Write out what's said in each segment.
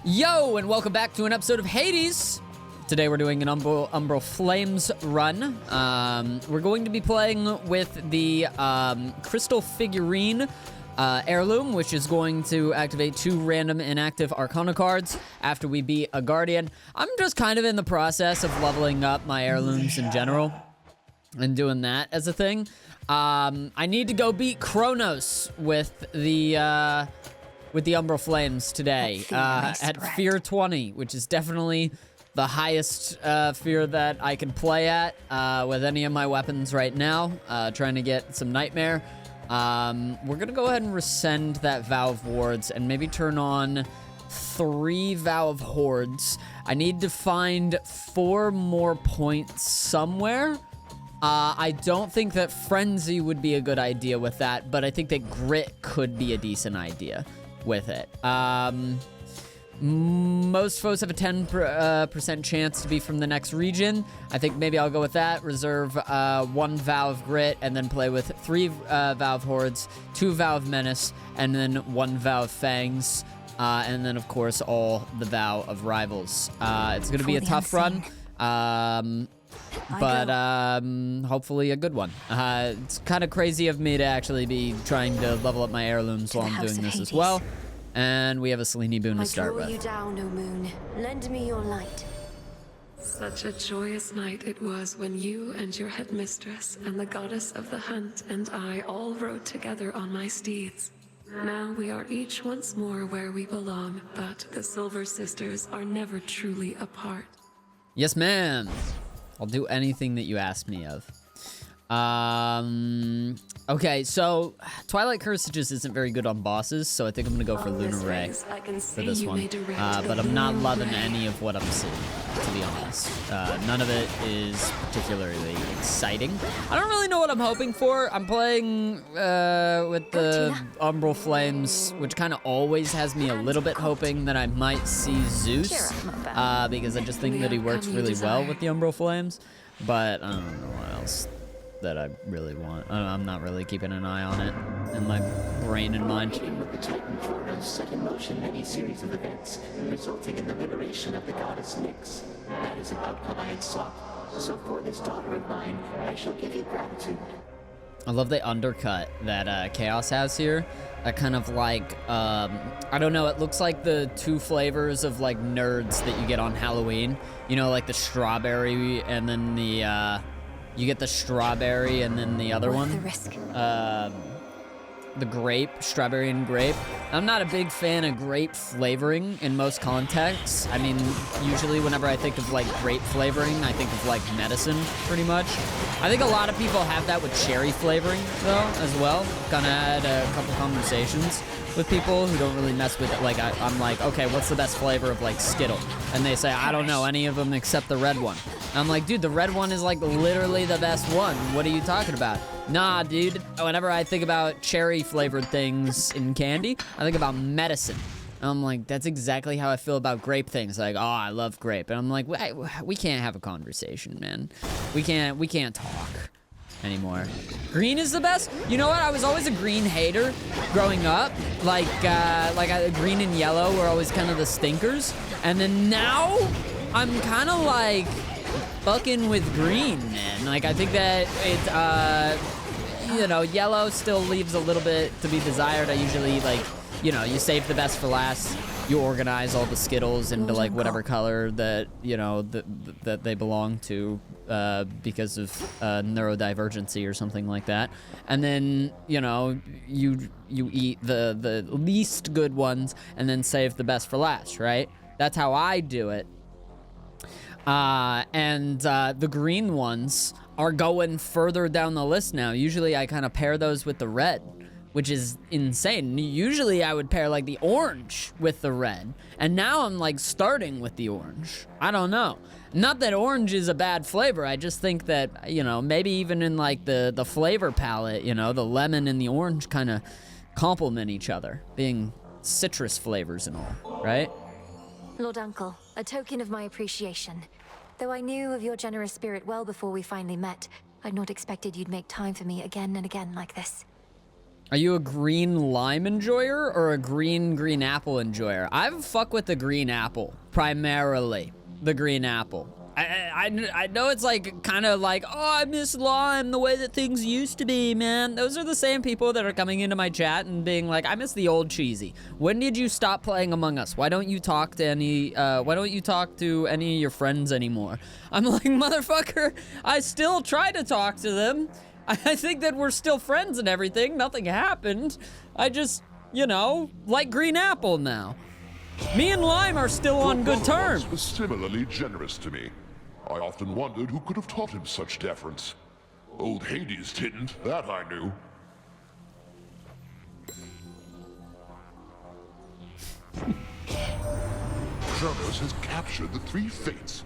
Yo, and welcome back to an episode of Hades. Today we're doing an Umbral Flames run. We're going to be playing with the crystal figurine heirloom, which is going to activate 2 random inactive Arcana cards after we beat a Guardian. I'm just kind of in the process of leveling up my heirlooms in general and doing that as a thing. I need to go beat Kronos with the Umbral Flames today at Fear 20, which is definitely the highest fear that I can play at with any of my weapons right now, trying to get some Nightmare. We're gonna go ahead and rescind that Vow of Wards and maybe turn on 3 Vow of Hordes. I need to find 4 more points somewhere. I don't think that Frenzy would be a good idea with that, but I think that Grit could be a decent idea with it. Most foes have a 10% chance to be from the next region. I think maybe I'll go with that. Reserve 1 Vow of Grit, and then play with 3 Vow of Hordes, 2 Vow of Menace, and then 1 Vow of Fangs, and then of course all the Vow of Rivals. It's gonna be a tough run, but hopefully a good one. It's kind of crazy of me to actually be trying to level up my heirlooms while I'm doing this as well. And we have a Selene boon to start with. I draw you down, O moon. Lend me your light. Such a joyous night it was when you and your headmistress and the goddess of the hunt and I all rode together on my steeds. Now we are each once more where we belong, but the Silver Sisters are never truly apart. Yes, ma'am. I'll do anything that you ask me of. Okay, so Twilight Curse just isn't very good on bosses, so I think I'm gonna go for Lunar Ray for this one. But I'm not loving any of what I'm seeing, to be honest. None of it is particularly exciting. I don't really know what I'm hoping for. I'm playing with the Umbral Flames, which kind of always has me a little bit hoping that I might see Zeus, because I just think that he works really well with the Umbral Flames. But I don't know what else that I really want. I'm not really keeping an eye on it in my brain and mind. The Titan Portal set in motion many series of events, resulting in the liberation of the goddess Nyx. That is an outcome I had sought. So for this daughter of mine, I shall give you gratitude. I love the undercut that Chaos has here. That kind of like, I don't know, it looks like the 2 flavors of like nerds that you get on Halloween. You know, like the strawberry and then the, you get the strawberry and then the other one. The risk. The grape, strawberry and grape. I'm not a big fan of grape flavoring in most contexts. I mean, usually whenever I think of like grape flavoring, I think of like medicine, pretty much. I think a lot of people have that with cherry flavoring though, as well. Kinda had a couple conversations with people who don't really mess with it. Like, I'm like, okay, what's the best flavor of like Skittle? And they say, I don't know any of them except the red one. I'm like, dude, the red one is like literally the best one. What are you talking about? Nah, dude. Whenever I think about cherry flavored things in candy, I think about medicine. And I'm like, that's exactly how I feel about grape things. Like, oh, I love grape. And I'm like, we can't have a conversation, man. We can't talk anymore. Green is the best. You know what? I was always a green hater growing up. Like green and yellow were always kind of the stinkers. And then now I'm kind of like fucking with green, man. Like, I think that it, you know, yellow still leaves a little bit to be desired. I usually, like, you know, you save the best for last. You organize all the Skittles into, like, whatever color that, you know, that they belong to because of neurodivergency or something like that. And then, you know, you eat the least good ones and then save the best for last, right? That's how I do it. And the green ones are going further down the list now. Usually I kind of pair those with the red, which is insane. Usually I would pair like the orange with the red. And now I'm like starting with the orange. I don't know. Not that orange is a bad flavor. I just think that, you know, maybe even in like the flavor palette, you know, the lemon and the orange kind of complement each other, being citrus flavors and all, right? Lord Uncle, a token of my appreciation. Though I knew of your generous spirit well before we finally met, I'd not expected you'd make time for me again and again like this. Are you a green lime enjoyer or a green apple enjoyer? I fuck with the green apple, primarily the green apple. I know it's like kind of like, oh, I miss lime the way that things used to be, man. Those are the same people that are coming into my chat and being like, I miss the old cheesy. When did you stop playing Among Us? Why don't you talk to any of your friends anymore? I'm like, motherfucker, I still try to talk to them. I think that we're still friends and everything. Nothing happened. I just, you know, like green apple now. Me and Lime are still on good terms. Was similarly generous to me. I often wondered who could have taught him such deference. Old Hades didn't, that I knew. Kronos has captured the three fates.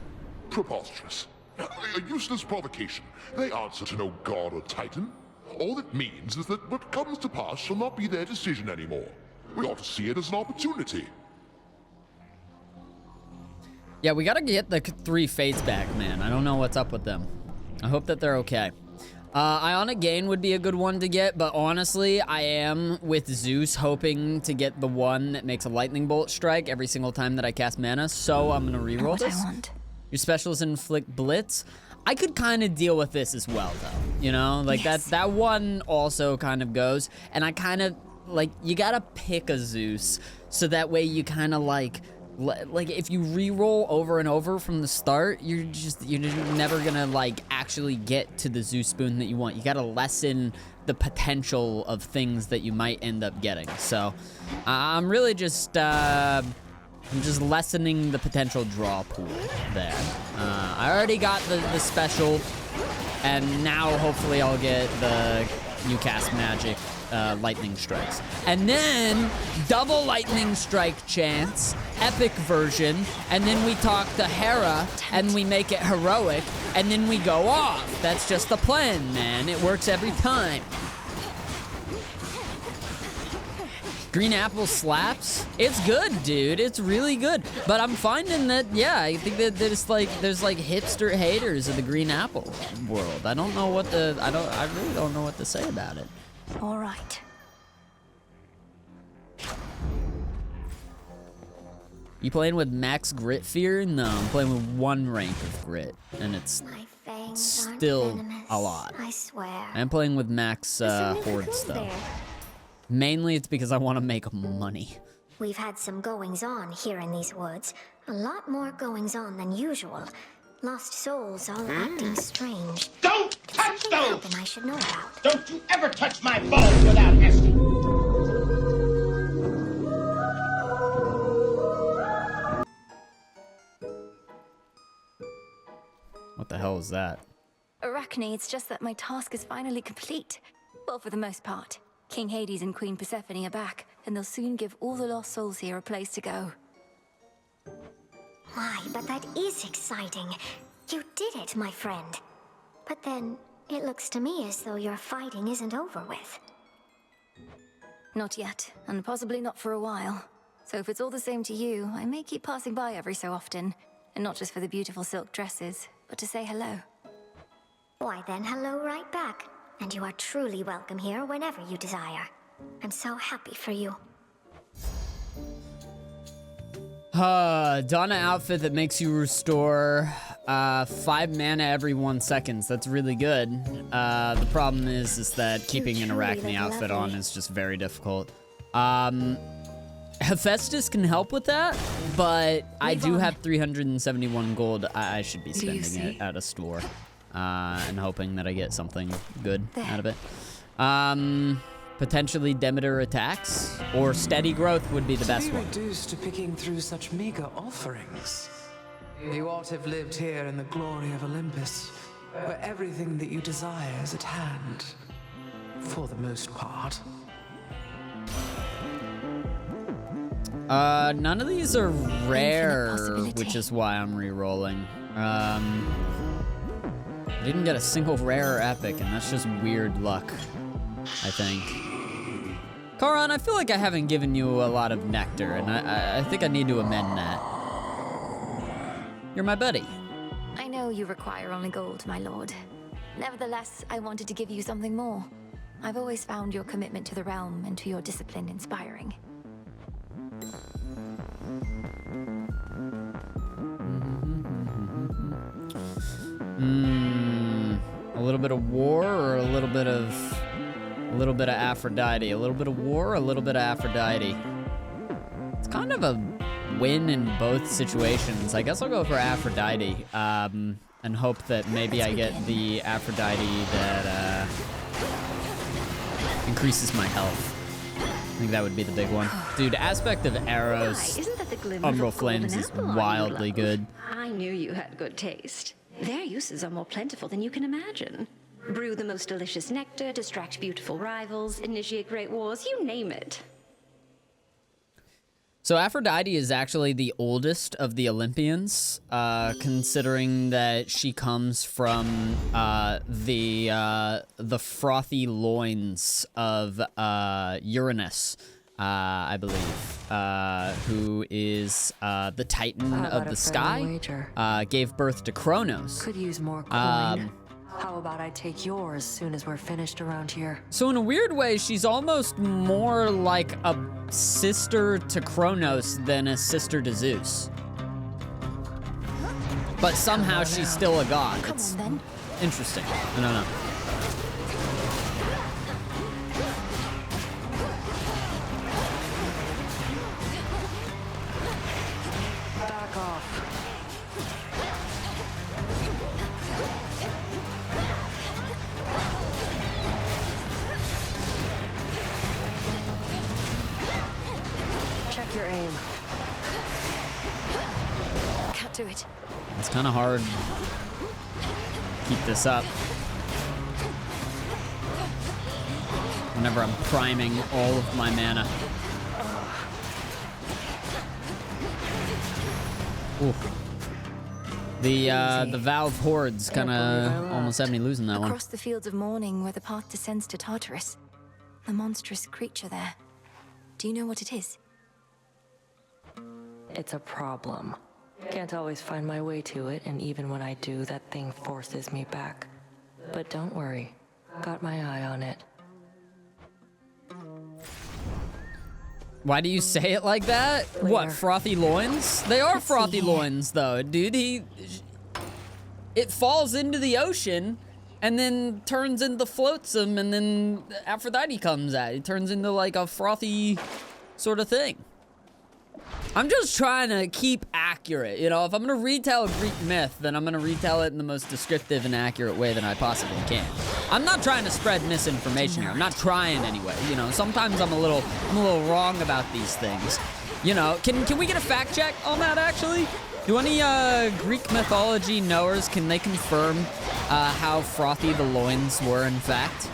Preposterous. A useless provocation. They answer to no god or titan. All it means is that what comes to pass shall not be their decision anymore. We ought to see it as an opportunity. Yeah, we gotta get the three fates back, man. I don't know what's up with them. I hope that they're okay. Ionic Gain would be a good one to get, but honestly, I am with Zeus hoping to get the one that makes a lightning bolt strike every single time that I cast mana, so I'm gonna reroll this. I want. Your specials inflict blitz. I could kind of deal with this as well, though. You know, like Yes. that one also kind of goes, and I kind of like, you gotta pick a Zeus so that way you kind of like if you re-roll over and over from the start, you're never gonna like actually get to the Zeus spoon that you want. You gotta lessen the potential of things that you might end up getting. So I'm really just I'm just lessening the potential draw pool there. I already got the special, and now hopefully I'll get the you cast magic lightning strikes. And then double lightning strike chance, epic version, and then we talk to Hera and we make it heroic, and then we go off. That's just the plan, man. It works every time. Green apple slaps. It's good, dude. It's really good. But I'm finding that, yeah, I think that there's like hipster haters of the green apple world. I don't know what I really don't know what to say about it. All right. You playing with max grit fear? No, I'm playing with 1 rank of grit, and it's My fangs still aren't venomous, a lot. I swear. I'm playing with max There's some new hordes cocoons though. there. Mainly it's because I want to make money. We've had some goings-on here in these woods. A lot more goings-on than usual. Lost souls all acting strange. Don't touch Something those! happened I should know about. Don't you ever touch my balls without asking. What the hell is that? Arachne, it's just that my task is finally complete. Well, for the most part. King Hades and Queen Persephone are back, and they'll soon give all the lost souls here a place to go. Why, but that is exciting. You did it, my friend. But then, it looks to me as though your fighting isn't over with. Not yet, and possibly not for a while. So if it's all the same to you, I may keep passing by every so often. And not just for the beautiful silk dresses, but to say hello. Why then, hello right back. And you are truly welcome here whenever you desire. I'm so happy for you. Donna outfit that makes you restore 5 mana every 1 second. That's really good. The problem is that keeping an truly Arachne look outfit on lovely. is just very difficult. Hephaestus can help with that, but I Move do on. have 371 gold. I should be Do you spending it see? at a store. And hoping that I get something good There. out of it. Potentially Demeter attacks, or steady growth would be the best To be one. reduced to picking through such meager offerings. You ought to have lived here in the glory of Olympus, where everything that you desire is at hand. For the most part. None of these are rare, possibility. which is why I'm re-rolling. I didn't get a single rare or epic, and that's just weird luck, I think. Karan, I feel like I haven't given you a lot of nectar, and I think I need to amend that. You're my buddy. I know you require only gold, my lord. Nevertheless, I wanted to give you something more. I've always found your commitment to the realm and to your discipline inspiring. A little bit of war or a little bit of Aphrodite? A little bit of war or a little bit of Aphrodite? It's kind of a win in both situations. I guess I'll go for Aphrodite, and hope that maybe I get the Aphrodite that increases my health. I think that would be the big one. Dude, aspect of arrows, Isn't that the glimmer Umbral of Flames golden is apple on you, wildly love? good. I knew you had good taste. Their uses are more plentiful than you can imagine. Brew the most delicious nectar, distract beautiful rivals, initiate great wars, you name it. So Aphrodite is actually the oldest of the Olympians, considering that she comes from the frothy loins of Uranus, I believe, who is the Titan of the sky, gave birth to Kronos. Could use more coin. How about I take yours soon as we're finished around here? So in a weird way, she's almost more like a sister to Kronos than a sister to Zeus. But somehow she's still a god. It's interesting. I don't know. Back off. Check your aim. Can't do it. It's kind of hard to keep this up whenever I'm priming all of my mana. Ooh. The Valve Horde's kind of almost had me losing that one. Across the fields of morning where the path descends to Tartarus. The monstrous creature there. Do you know what it is? It's a problem. Can't always find my way to it, and even when I do, that thing forces me back. But don't worry. Got my eye on it. Why do you say it like that? What, frothy loins? They are frothy loins, though, dude. It falls into the ocean and then turns into flotsam, and then Aphrodite comes out. It turns into like a frothy sort of thing. I'm just trying to keep accurate, you know? If I'm gonna retell a Greek myth, then I'm gonna retell it in the most descriptive and accurate way that I possibly can. I'm not trying to spread misinformation here. I'm not trying anyway, you know? Sometimes I'm a little wrong about these things. You know, can we get a fact check on that, actually? Do any Greek mythology knowers, can they confirm how frothy the loins were, in fact?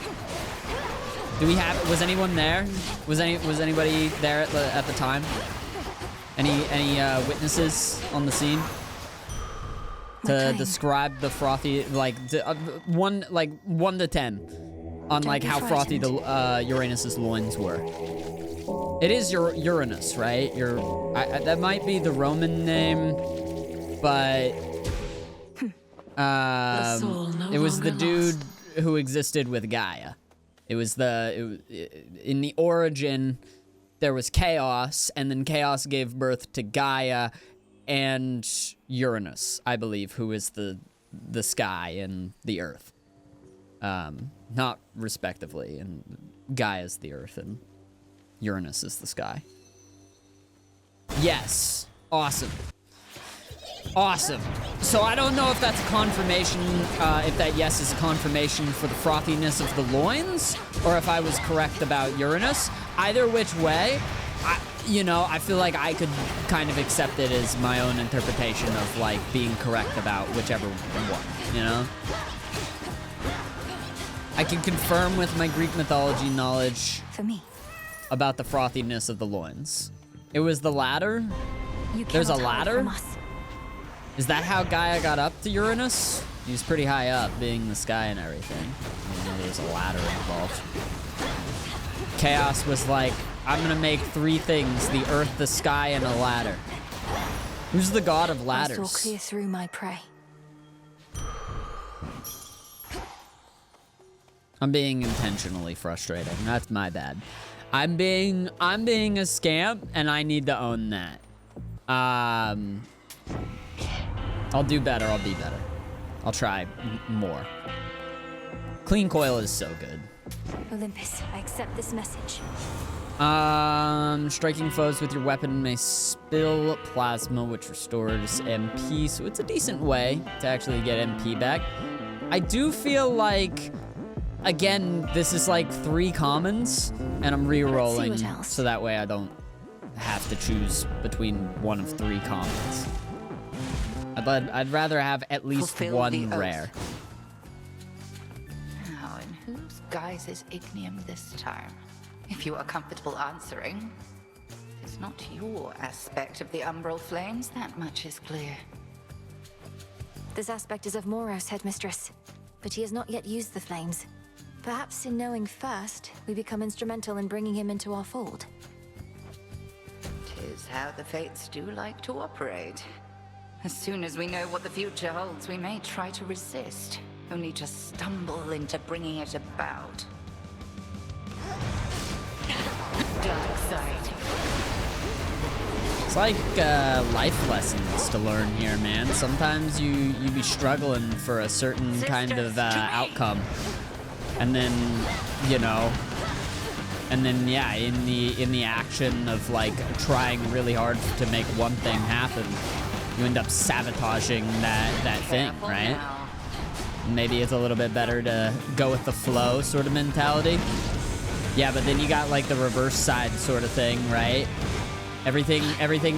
Was anyone there? Was anybody there at the time? Any witnesses on the scene to describe the frothy, like 1 to 10 on like how frothy the Uranus's loins were? It is Uranus, right? That might be the Roman name, but it was the dude who existed with Gaia. It was in the origin. There was chaos, and then chaos gave birth to Gaia and Uranus, I believe, who is the sky and the earth. Not respectively, and Gaia's the earth, and Uranus is the sky. Yes. Awesome. Awesome. So I don't know if that's a confirmation, if that yes is a confirmation for the frothiness of the loins, or if I was correct about Uranus. Either which way, I feel like I could kind of accept it as my own interpretation of, like, being correct about whichever one, you know? I can confirm with my Greek mythology knowledge about the frothiness of the loins. It was the ladder? There's a ladder? Is that how Gaia got up to Uranus? He was pretty high up, being the sky and everything. There's a ladder involved. Chaos was like, I'm gonna make 3 things: the earth, the sky, and a ladder. Who's the god of ladders? I saw clear through my prey. I'm being intentionally frustrating. That's my bad. I'm being a scamp, and I need to own that. I'll do better. I'll be better. I'll try more. Clean coil is so good. Olympus, I accept this message. Striking foes with your weapon may spill plasma, which restores MP, so it's a decent way to actually get MP back. I do feel like, again, this is like 3 commons, and I'm re-rolling, so that way I don't have to choose between one of 3 commons. I'd rather have at least Fulfill one the rare. Now, in whose guise is Ignium this time? If you are comfortable answering, it's not your aspect of the Umbral flames, that much is clear. This aspect is of Moros, Headmistress, but he has not yet used the flames. Perhaps in knowing first, we become instrumental in bringing him into our fold. 'Tis how the fates do like to operate. As soon as we know what the future holds, we may try to resist, only to stumble into bringing it about. Dark side. It's like life lessons to learn here, man. Sometimes you be struggling for a certain kind of outcome, and then, you know, and then yeah, in the action of like trying really hard to make one thing happen, you end up sabotaging that thing, right? Maybe it's a little bit better to go with the flow sort of mentality. Yeah, but then you got like the reverse side sort of thing, right? Everything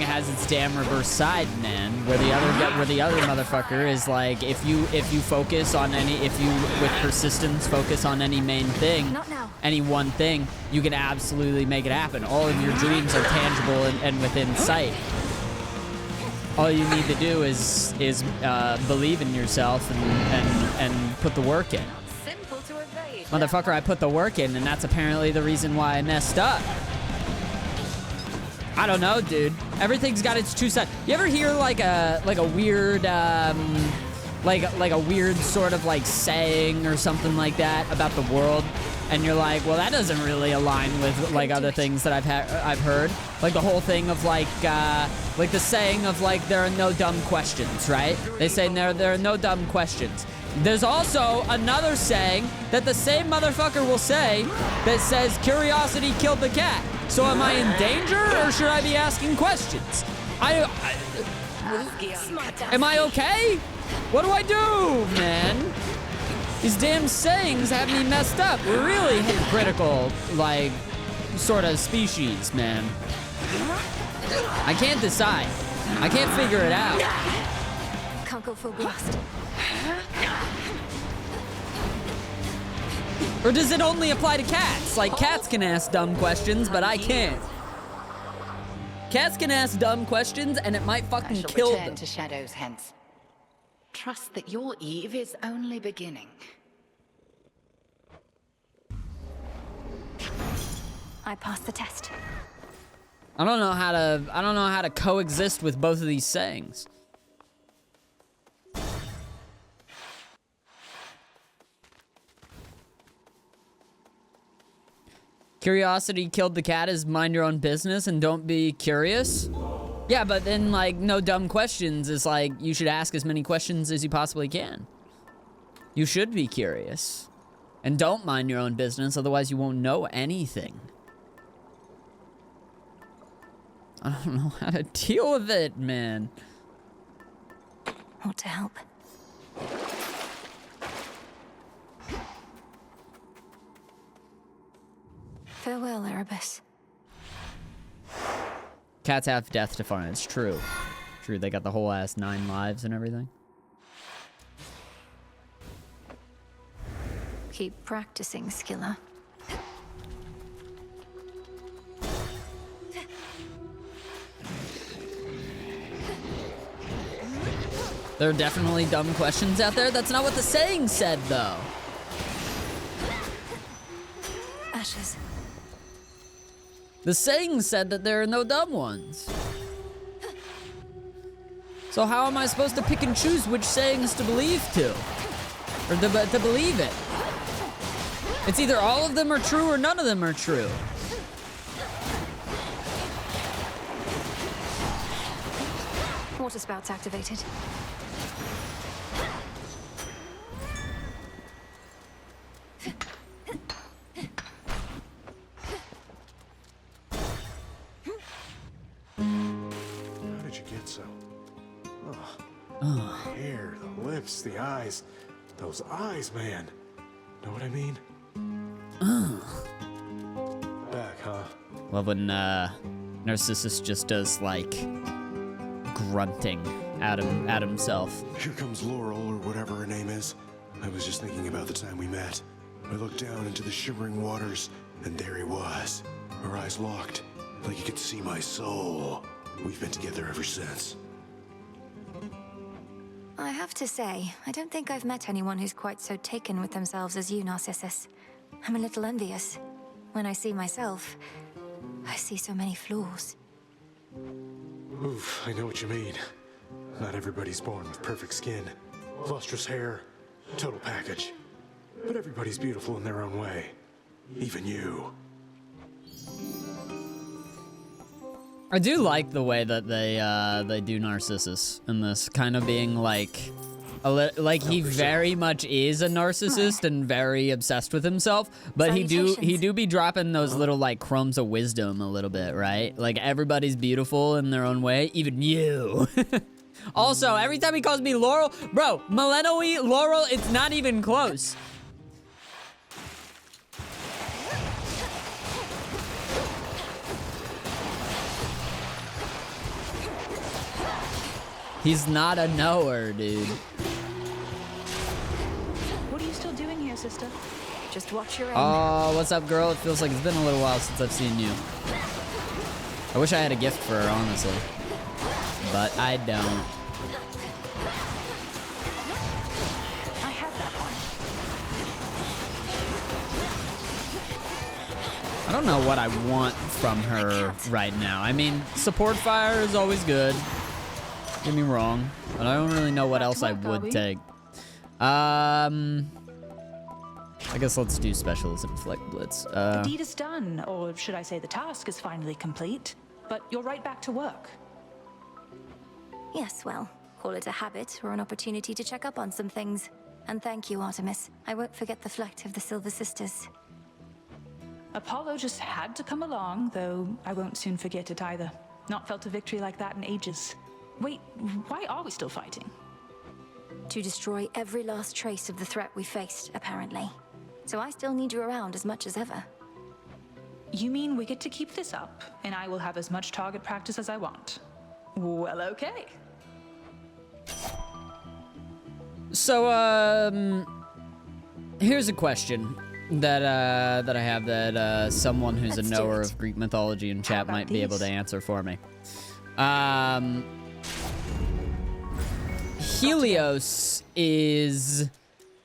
has its damn reverse side, man. Where the other motherfucker is like, if you focus on with persistence focus on any main thing, any one thing, you can absolutely make it happen. All of your dreams are tangible and within sight. All you need to do is believe in yourself and put the work in. Simple to evade. Motherfucker, I put the work in, and that's apparently the reason why I messed up. I don't know, dude. Everything's got its 2 sides. You ever hear like a weird like a weird sort of like saying or something like that about the world, and you're like, well, that doesn't really align with like other things that I've heard. Like the whole thing of like the saying of like, there are no dumb questions, right? They say there are no dumb questions. There's also another saying that the same motherfucker will say that says curiosity killed the cat. So am I in danger, or should I be asking questions? Am I okay? What do I do, man? These damn sayings have me messed up. We're really hypocritical, like, sort of species, man. I can't decide. I can't figure it out. Can't go full blast. Or does it only apply to cats? Like, cats can ask dumb questions, but I can't. Cats can ask dumb questions, and it might fucking kill them. To shadows hence. Trust that your eve is only beginning. I passed the test. I don't know how to coexist with both of these sayings. Curiosity killed the cat is mind your own business and don't be curious. Yeah, but then like no dumb questions is like you should ask as many questions as you possibly can. You should be curious. And don't mind your own business, otherwise you won't know anything. I don't know how to deal with it, man. Want to help? Farewell, Erebus. Cats have death defiance. True. True, they got the whole ass 9 lives and everything. Keep practicing, Skilla. There are definitely dumb questions out there. That's not what the saying said, though. Ashes. The saying said that there are no dumb ones. So how am I supposed to pick and choose which sayings to believe to? Or to believe it? It's either all of them are true or none of them are true. Water spouts activated. How did you get so? Oh. The hair, the lips, the eyes. Those eyes, man. Know what I mean? Back, huh? Love when Narcissus just does like grunting at himself. Here comes Laurel, or whatever her name is. I was just thinking about the time we met. I looked down into the shimmering waters, and there he was. Our eyes locked, like he could see my soul. We've been together ever since. I have to say, I don't think I've met anyone who's quite so taken with themselves as you, Narcissus. I'm a little envious. When I see myself, I see so many flaws. Oof, I know what you mean. Not everybody's born with perfect skin, lustrous hair, total package. But everybody's beautiful in their own way. Even you. I do like the way that they do Narcissus in this, kind of being like, like he very much is a narcissist and very obsessed with himself, but he do be dropping those little like crumbs of wisdom a little bit, right? Like everybody's beautiful in their own way, even you. Also, every time he calls me Laurel, bro, Millennial Laurel, it's not even close. He's not a knower, dude. What are you still doing here, sister? Just watch your aim. Oh, what's up, girl? It feels like it's been a little while since I've seen you. I wish I had a gift for her, honestly. But I don't. I have that one. I don't know what I want from her right now. I mean, support fire is always good. Get me wrong, but I don't really know what else I would take. I guess let's do specialist inflict blitz. The deed is done, or should I say the task is finally complete. But you're right back to work. Yes, well, call it a habit or an opportunity to check up on some things. And thank you, Artemis. I won't forget the flight of the Silver Sisters. Apollo just had to come along, though I won't soon forget it either. Not felt a victory like that in ages. Wait, why are we still fighting? To destroy every last trace of the threat we faced, apparently. So I still need you around as much as ever. You mean we get to keep this up, and I will have as much target practice as I want? Well, okay. So, here's a question that I have that someone who's a knower of Greek mythology in chat might be able to answer for me. Helios is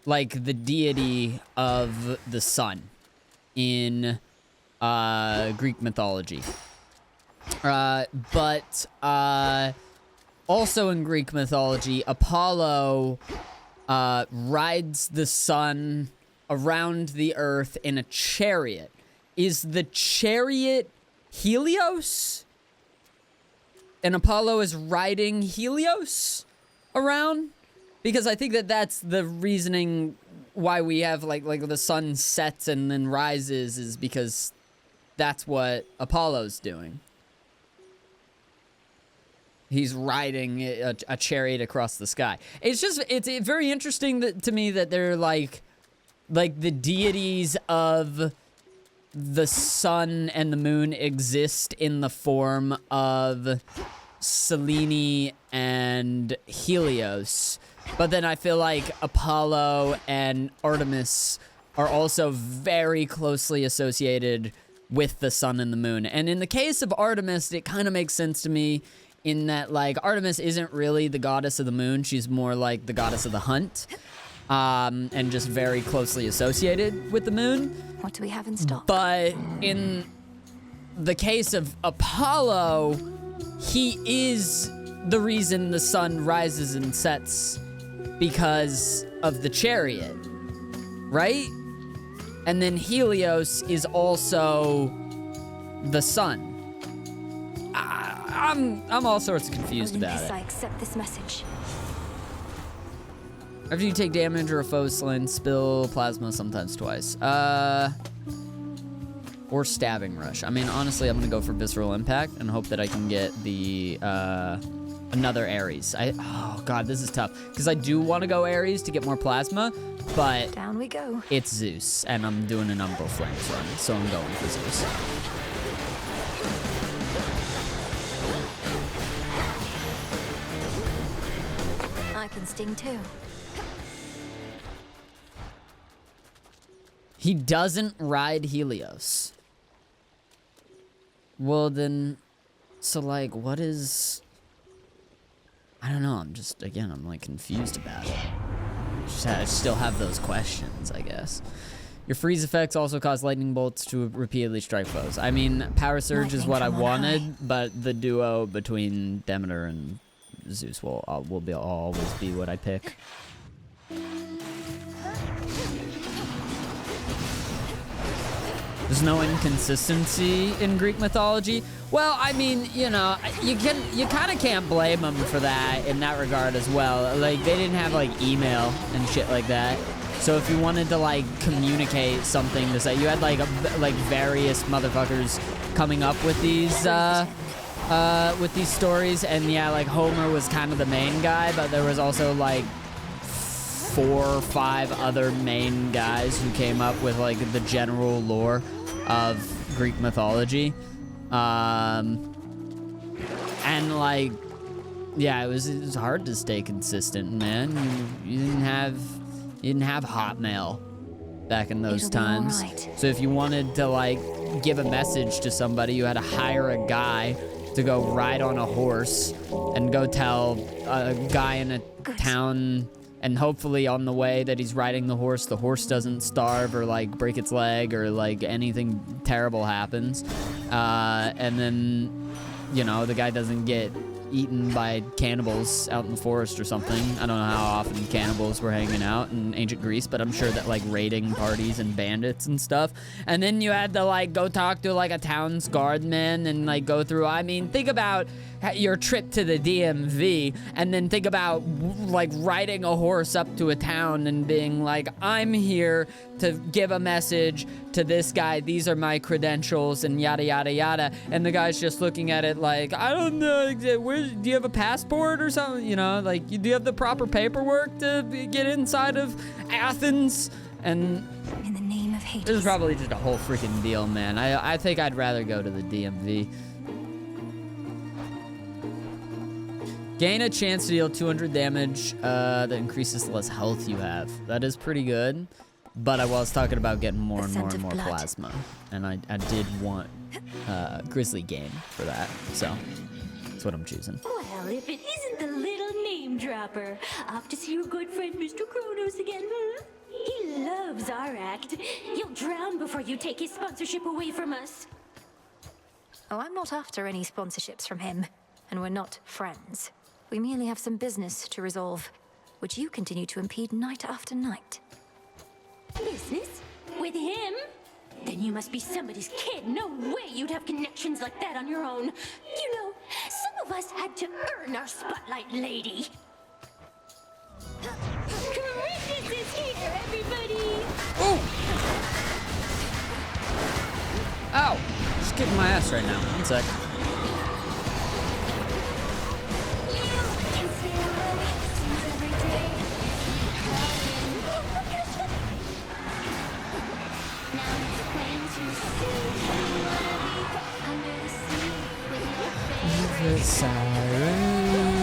like the deity of the sun in Greek mythology. But also in Greek mythology, Apollo rides the sun around the earth in a chariot. Is the chariot Helios? And Apollo is riding Helios around? Because I think that that's the reasoning why we have like the sun sets and then rises, is because that's what Apollo's doing. He's riding a chariot across the sky. It's just, it's very interesting to me that they're like the deities of the sun and the moon exist in the form of Selene and Helios. But then I feel like Apollo and Artemis are also very closely associated with the sun and the moon. And in the case of Artemis, it kind of makes sense to me in that, like, Artemis isn't really the goddess of the moon. She's more like the goddess of the hunt, and just very closely associated with the moon. What do we have in stock? But in the case of Apollo, he is the reason the sun rises and sets because of the chariot, right? And then Helios is also the sun. I'm all sorts of confused about Olympus, it. I accept this message. After you take damage or a foe is slain, spill plasma sometimes twice. Or stabbing rush. I mean, honestly, I'm gonna go for visceral impact and hope that I can get the another Ares. Oh god, this is tough because I do want to go Ares to get more plasma, but Down we go. it's Zeus, and I'm doing an Umbral Flames run, so I'm going for Zeus. I can sting too. He doesn't ride Helios. Well then, so like, what is... I don't know, I'm like confused about it. I still have those questions, I guess. Your freeze effects also cause lightning bolts to repeatedly strike foes. I mean, Power Surge is what I wanted, but the duo between Demeter and Zeus will always be what I pick. There's no inconsistency in Greek mythology. Well, I mean, you know, you kind of can't blame them for that in that regard as well. Like, they didn't have like email and shit like that. So if you wanted to like communicate something to say, you had like various motherfuckers coming up with these stories, and yeah, like Homer was kind of the main guy, but there was also like 4 or 5 other main guys who came up with like the general lore of Greek mythology. And like, yeah, it was hard to stay consistent, man. You didn't have Hotmail back in those times. Right. So if you wanted to like give a message to somebody, you had to hire a guy to go ride on a horse and go tell a guy in a town, and hopefully on the way that he's riding the horse doesn't starve or like break its leg or like anything terrible happens. And then, you know, the guy doesn't get eaten by cannibals out in the forest or something. I don't know how often cannibals were hanging out in ancient Greece, but I'm sure that like raiding parties and bandits and stuff. And then you had to like go talk to like a town's guardman and like go through, I mean, think about your trip to the DMV, and then think about like riding a horse up to a town and being like, I'm here to give a message to this guy, these are my credentials, and yada yada yada, and the guy's just looking at it like, I don't know, do you have a passport or something, you know, like, do you have the proper paperwork to get inside of Athens? And in the name of Hades, this is probably just a whole freaking deal, man. I think I'd rather go to the DMV. Gain a chance to deal 200 damage that increases the less health you have. That is pretty good, but I was talking about getting more and more and more plasma, and I did want Grizzly Game for that, so that's what I'm choosing. Well, if it isn't the little name dropper, off to see your good friend Mr. Kronos again, huh? He loves our act. You'll drown before you take his sponsorship away from us. Oh, I'm not after any sponsorships from him, and we're not friends. We merely have some business to resolve, which you continue to impede night after night. Business? With him? Then you must be somebody's kid. No way you'd have connections like that on your own. You know, some of us had to earn our spotlight, lady. Christmas is here, everybody! Oh! Ow! Just kicking my ass right now. One sec. The Cyrus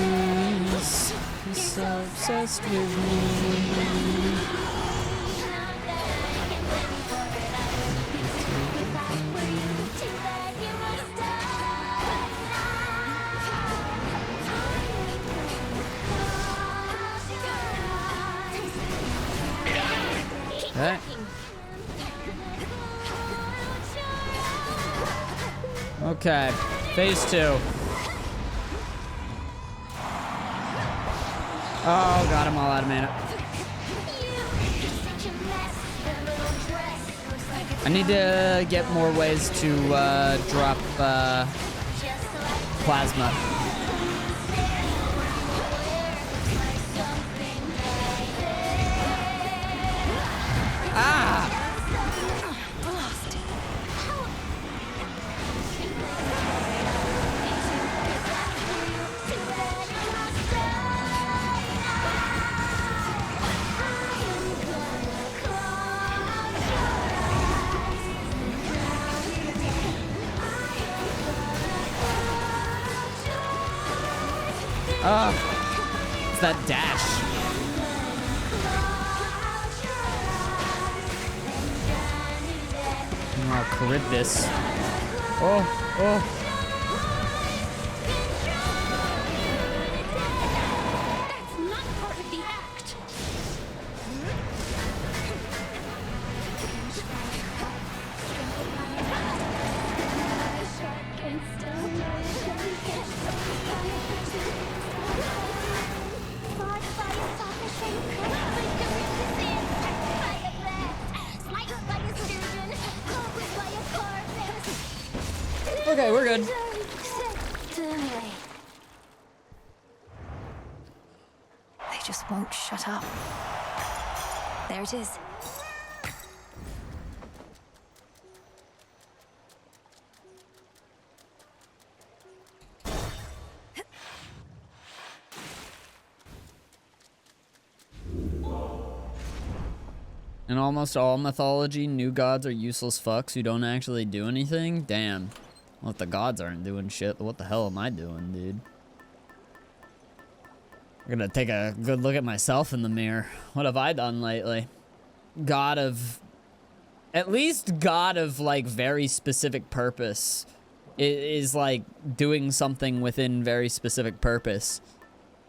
is so obsessed with me. Okay. Okay, phase 2. Oh god, I'm all out of mana. I need to get more ways to drop plasma. Ah! It's that dash. Oh, crit this. Oh. That's not part of the act. Okay, we're good. They just won't shut up. There it is. In almost all mythology, new gods are useless fucks who don't actually do anything. Damn. Well, if the gods aren't doing shit, what the hell am I doing, dude? I'm gonna take a good look at myself in the mirror. What have I done lately? God of... At least God of, like, very specific purpose is like, doing something within very specific purpose.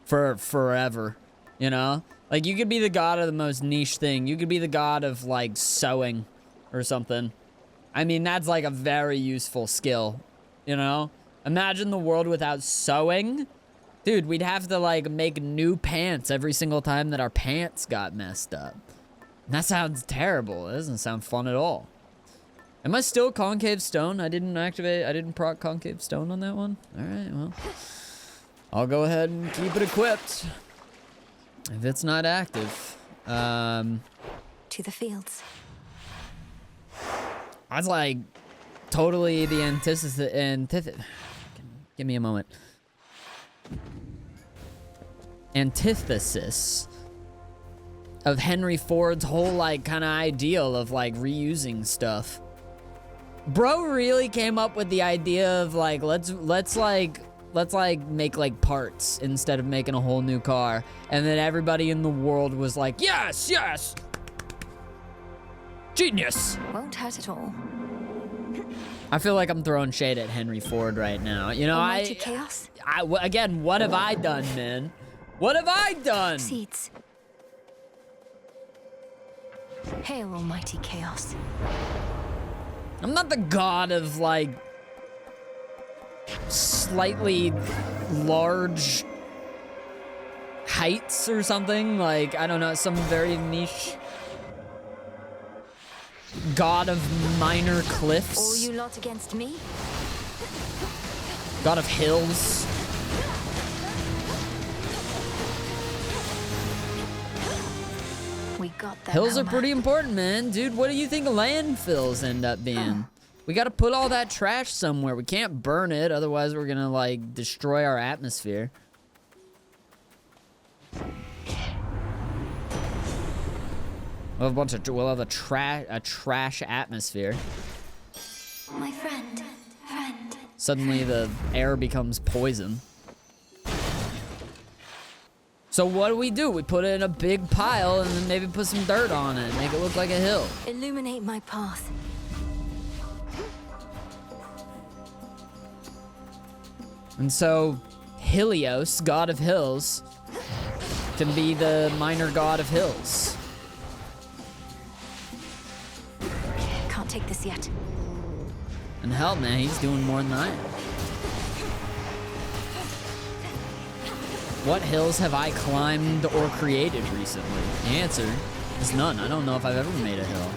For forever. You know? Like, you could be the god of the most niche thing. You could be the god of, like, sewing or something. I mean, that's, like, a very useful skill, you know? Imagine the world without sewing. Dude, we'd have to, like, make new pants every single time that our pants got messed up. And that sounds terrible. It doesn't sound fun at all. Am I still concave stone? I didn't proc concave stone on that one? All right, well. I'll go ahead and keep it equipped. If it's not active. To the fields. I was like totally the give me a moment. Antithesis of Henry Ford's whole like kind of ideal of like reusing stuff. Bro really came up with the idea of like let's make like parts instead of making a whole new car. And then everybody in the world was like, yes, yes. Genius. Won't hurt at all. I feel like I'm throwing shade at Henry Ford right now. You know, Almighty chaos? Again, what have I done, man? What have I done? Seeds. Hail, almighty chaos. I'm not the god of, like, slightly large heights or something. Like, I don't know, some very niche god of minor cliffs. All you lot against me? God of hills. We got that. Hills are pretty important, man. Dude, what do you think landfills end up being? We gotta put all that trash somewhere. We can't burn it, otherwise we're gonna, like, destroy our atmosphere. We'll have a trash atmosphere. My friend. Suddenly the air becomes poison. So what do? We put it in a big pile and then maybe put some dirt on it, make it look like a hill. Illuminate my path. And so Helios, god of hills, can be the minor god of hills. Can't take this yet. And hell, man, he's doing more than I am. What hills have I climbed or created recently? The answer is none. I don't know if I've ever made a hill.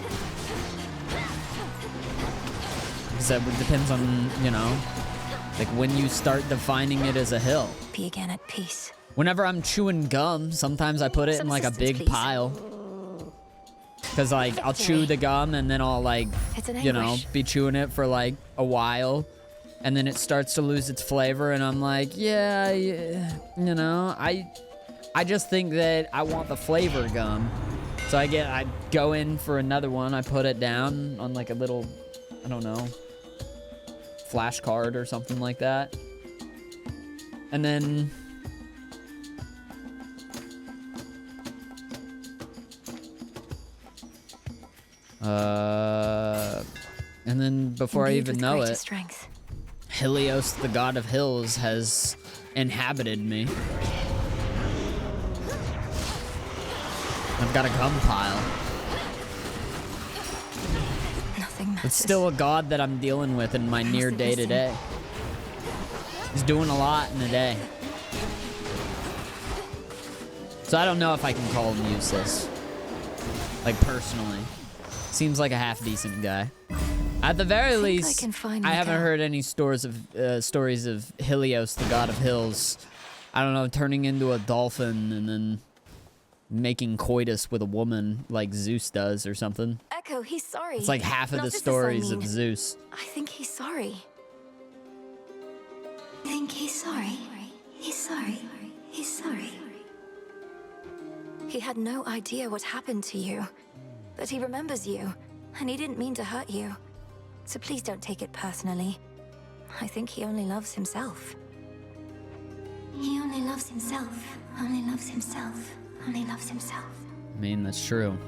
So it depends on, you know, like when you start defining it as a hill. Be again at peace. Whenever I'm chewing gum, sometimes I put it in like a big pile. Cause like I'll chew the gum and then I'll like, you know, be chewing it for like a while. And then it starts to lose its flavor and I'm like, yeah, you know, I just think that I want the flavor gum. So I go in for another one. I put it down on like a little, I don't know, flashcard or something like that. And then before I even know it, Helios, the god of hills, has inhabited me. I've got a gum pile. Nothing matters. It's still a god that I'm dealing with in my near day-to-day. He's doing a lot in a day. So I don't know if I can call him useless. Like, personally. Seems like a half-decent guy. At the very least, I haven't heard any stories of Helios, the god of hills. I don't know, turning into a dolphin and then making coitus with a woman like Zeus does or something. Echo, he's sorry. It's like half of the stories of Zeus. I think he's sorry. I think he's sorry. He's sorry. He's sorry. He had no idea what happened to you. But he remembers you, and he didn't mean to hurt you. So please don't take it personally. I think he only loves himself. He only loves himself. Only loves himself. Only loves himself. I mean, that's true.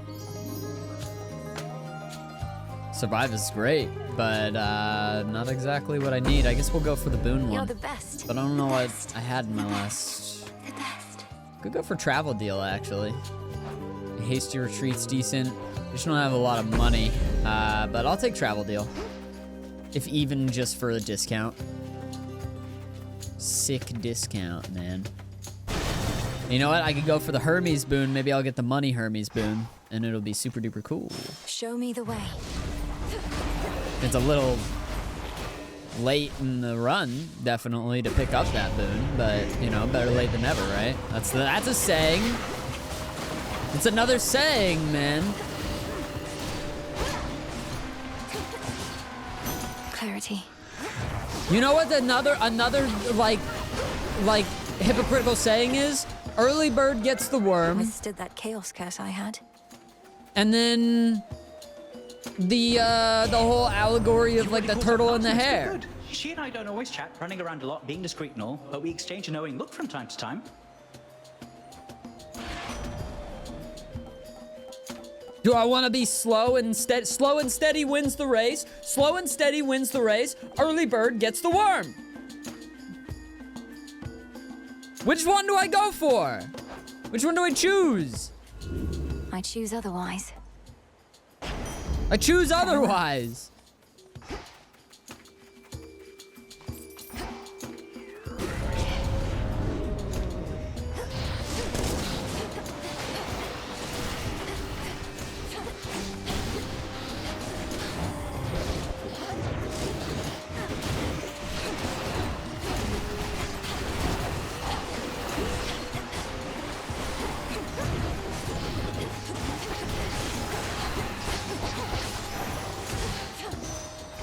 Survive is great, but not exactly what I need. I guess we'll go for the boon one. You're the best. But I don't know what I had in my last. The best. Could go for travel deal, actually. Hasty retreat's decent. Just don't have a lot of money, but I'll take travel deal. If even just for a discount. Sick discount, man. You know what? I could go for the Hermes boon. Maybe I'll get the money Hermes boon, and it'll be super duper cool. Show me the way. It's a little late in the run, definitely, to pick up that boon, but, you know, better late than never, right? That's a saying. It's another saying, man. Clarity. You know what another like hypocritical saying is? Early bird gets the worm. Withstood that chaos curse I had. And then the whole allegory of like the turtle and the hare. Good. She and I don't always chat, running around a lot, being discreet and all, but we exchange a knowing look from time to time. Do I want to be slow and steady? Slow and steady wins the race. Slow and steady wins the race. Early bird gets the worm. Which one do I go for? Which one do I choose? I choose otherwise. I choose otherwise.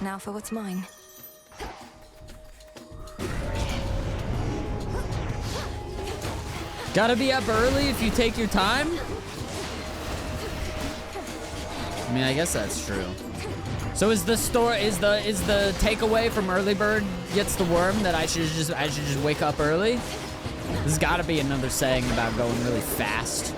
Now for what's mine. Gotta be up early if you take your time? I mean, I guess that's true. So is the takeaway from early bird gets the worm that I should just wake up early? There's gotta be another saying about going really fast.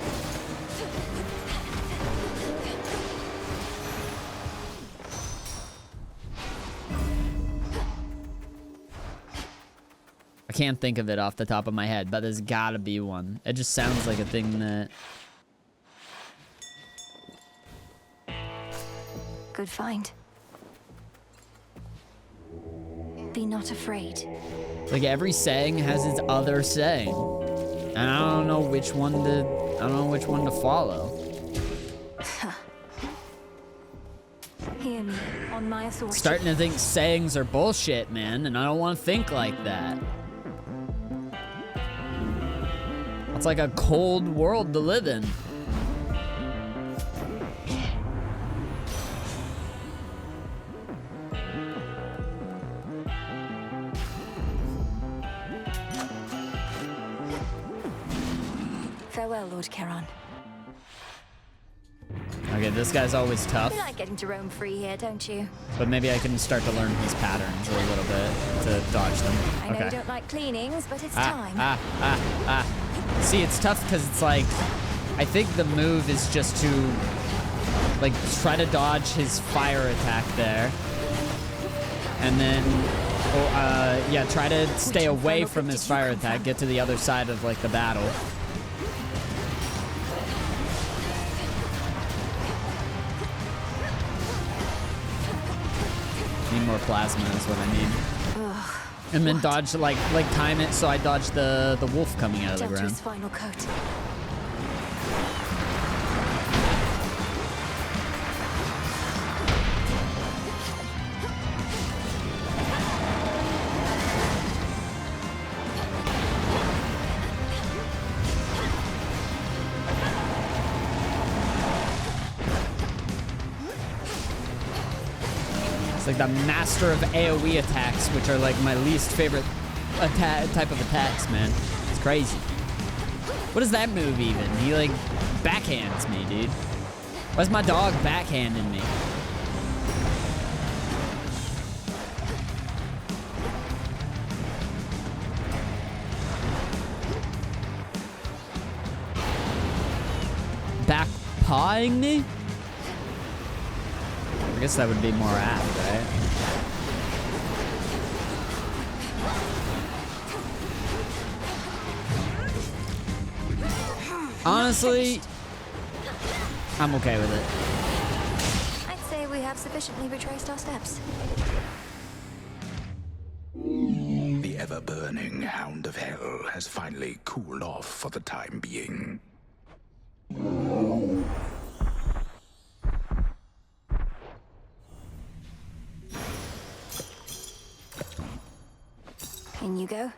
I can't think of it off the top of my head, but there's gotta be one. It just sounds like a thing that... Good find. Be not afraid. Like every saying has its other saying. And I don't know which one to follow. Hear me on my authority. Starting to think sayings are bullshit, man, and I don't want to think like that. It's like a cold world to live in. Farewell, Lord Charon. Okay, this guy's always tough, You like getting to roam free here, don't you? but maybe I can start to learn his patterns a little bit to dodge them. I know Okay. you don't like cleanings, but it's time. See, it's tough because it's like, I think the move is just to, like, try to dodge his fire attack there. And then, yeah, try to stay away from his fire attack, get to the other side of, like, the battle. Need more plasma is what I need. And then dodge, like time it so I dodge the wolf coming out of the Down to ground. his final coat. It's like the master of AoE attacks, which are like my least favorite type of attacks, man. It's crazy. What is that move even? He like backhands me, dude. Why's my dog backhanding me? Back pawing me? I guess that would be more apt, right? Honestly, I'm okay with it. I'd say we have sufficiently retraced our steps. The ever-burning hound of hell has finally cooled off for the time being. In you go.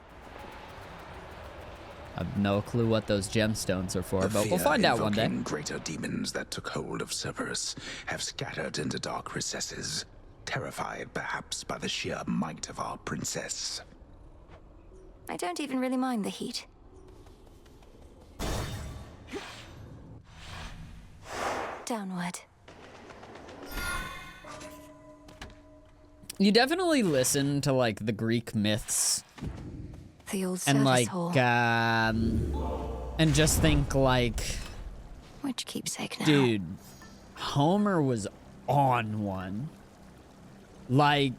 I have no clue what those gemstones are for, but we'll find out one day. Greater demons that took hold of Cerberus have scattered into dark recesses, terrified perhaps by the sheer might of our princess. I don't even really mind the heat. Downward. You definitely listen to like the Greek myths The old and service like hall. and just think like, Which keepsake now? dude, Homer was on one. Like,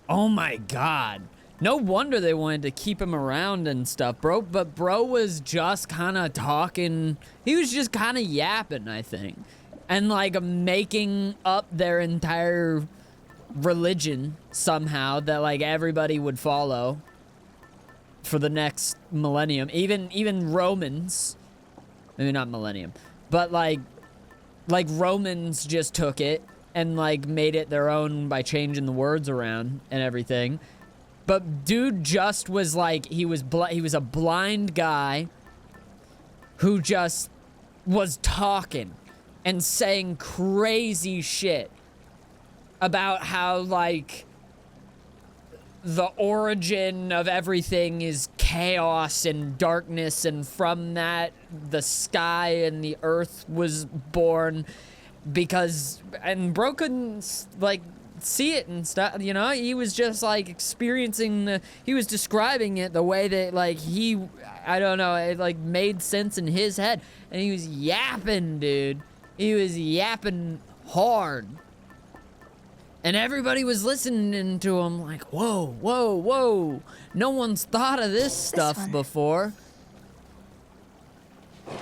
oh my god. No wonder they wanted to keep him around and stuff, bro. But bro was just kind of talking. He was just kind of yapping, I think. And like making up their entire religion somehow that like everybody would follow for the next millennium. Even Romans, maybe not millennium, but like Romans just took it and like made it their own by changing the words around and everything. But dude just was like, he was a blind guy who just was talking and saying crazy shit about how like the origin of everything is chaos and darkness, and from that the sky and the earth was born because, and bro couldn't like see it and stuff, you know. He was just like experiencing he was describing it the way that like I don't know, it like made sense in his head, and he was yapping, dude. He was yapping hard. And everybody was listening to him like, whoa, whoa, whoa. No one's thought of this stuff before.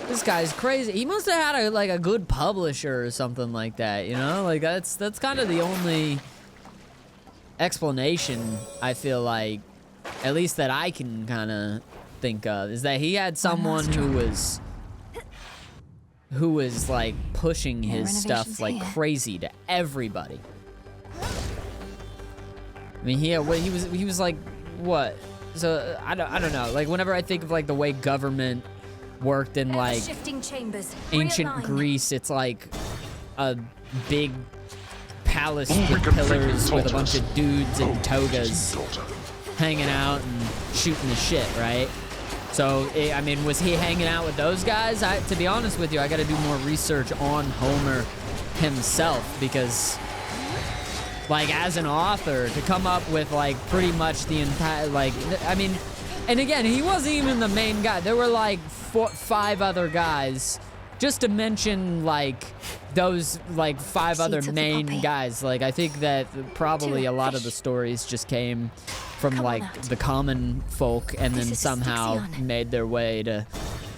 This guy's crazy. He must have had a good publisher or something like that, you know? Like that's kind of the only explanation I feel like, at least that I can kind of think of, is that he had someone who was like pushing his stuff like crazy to everybody. I mean, he was like, what? So I don't know. Like, whenever I think of like the way government worked in like Shifting chambers. ancient Realign. Greece, it's like a big palace with pillars with a bunch of dudes in togas hanging out and shooting the shit, right? So, I mean, was he hanging out with those guys? To be honest with you, I got to do more research on Homer himself, because, like, as an author, to come up with, like, pretty much the entire, like, I mean, and again, he wasn't even the main guy. There were, like, 5 other guys, just to mention, like, those, like, 5 other main guys. Like, I think that probably a lot of the stories just came from, like, the common folk, and then somehow made their way to,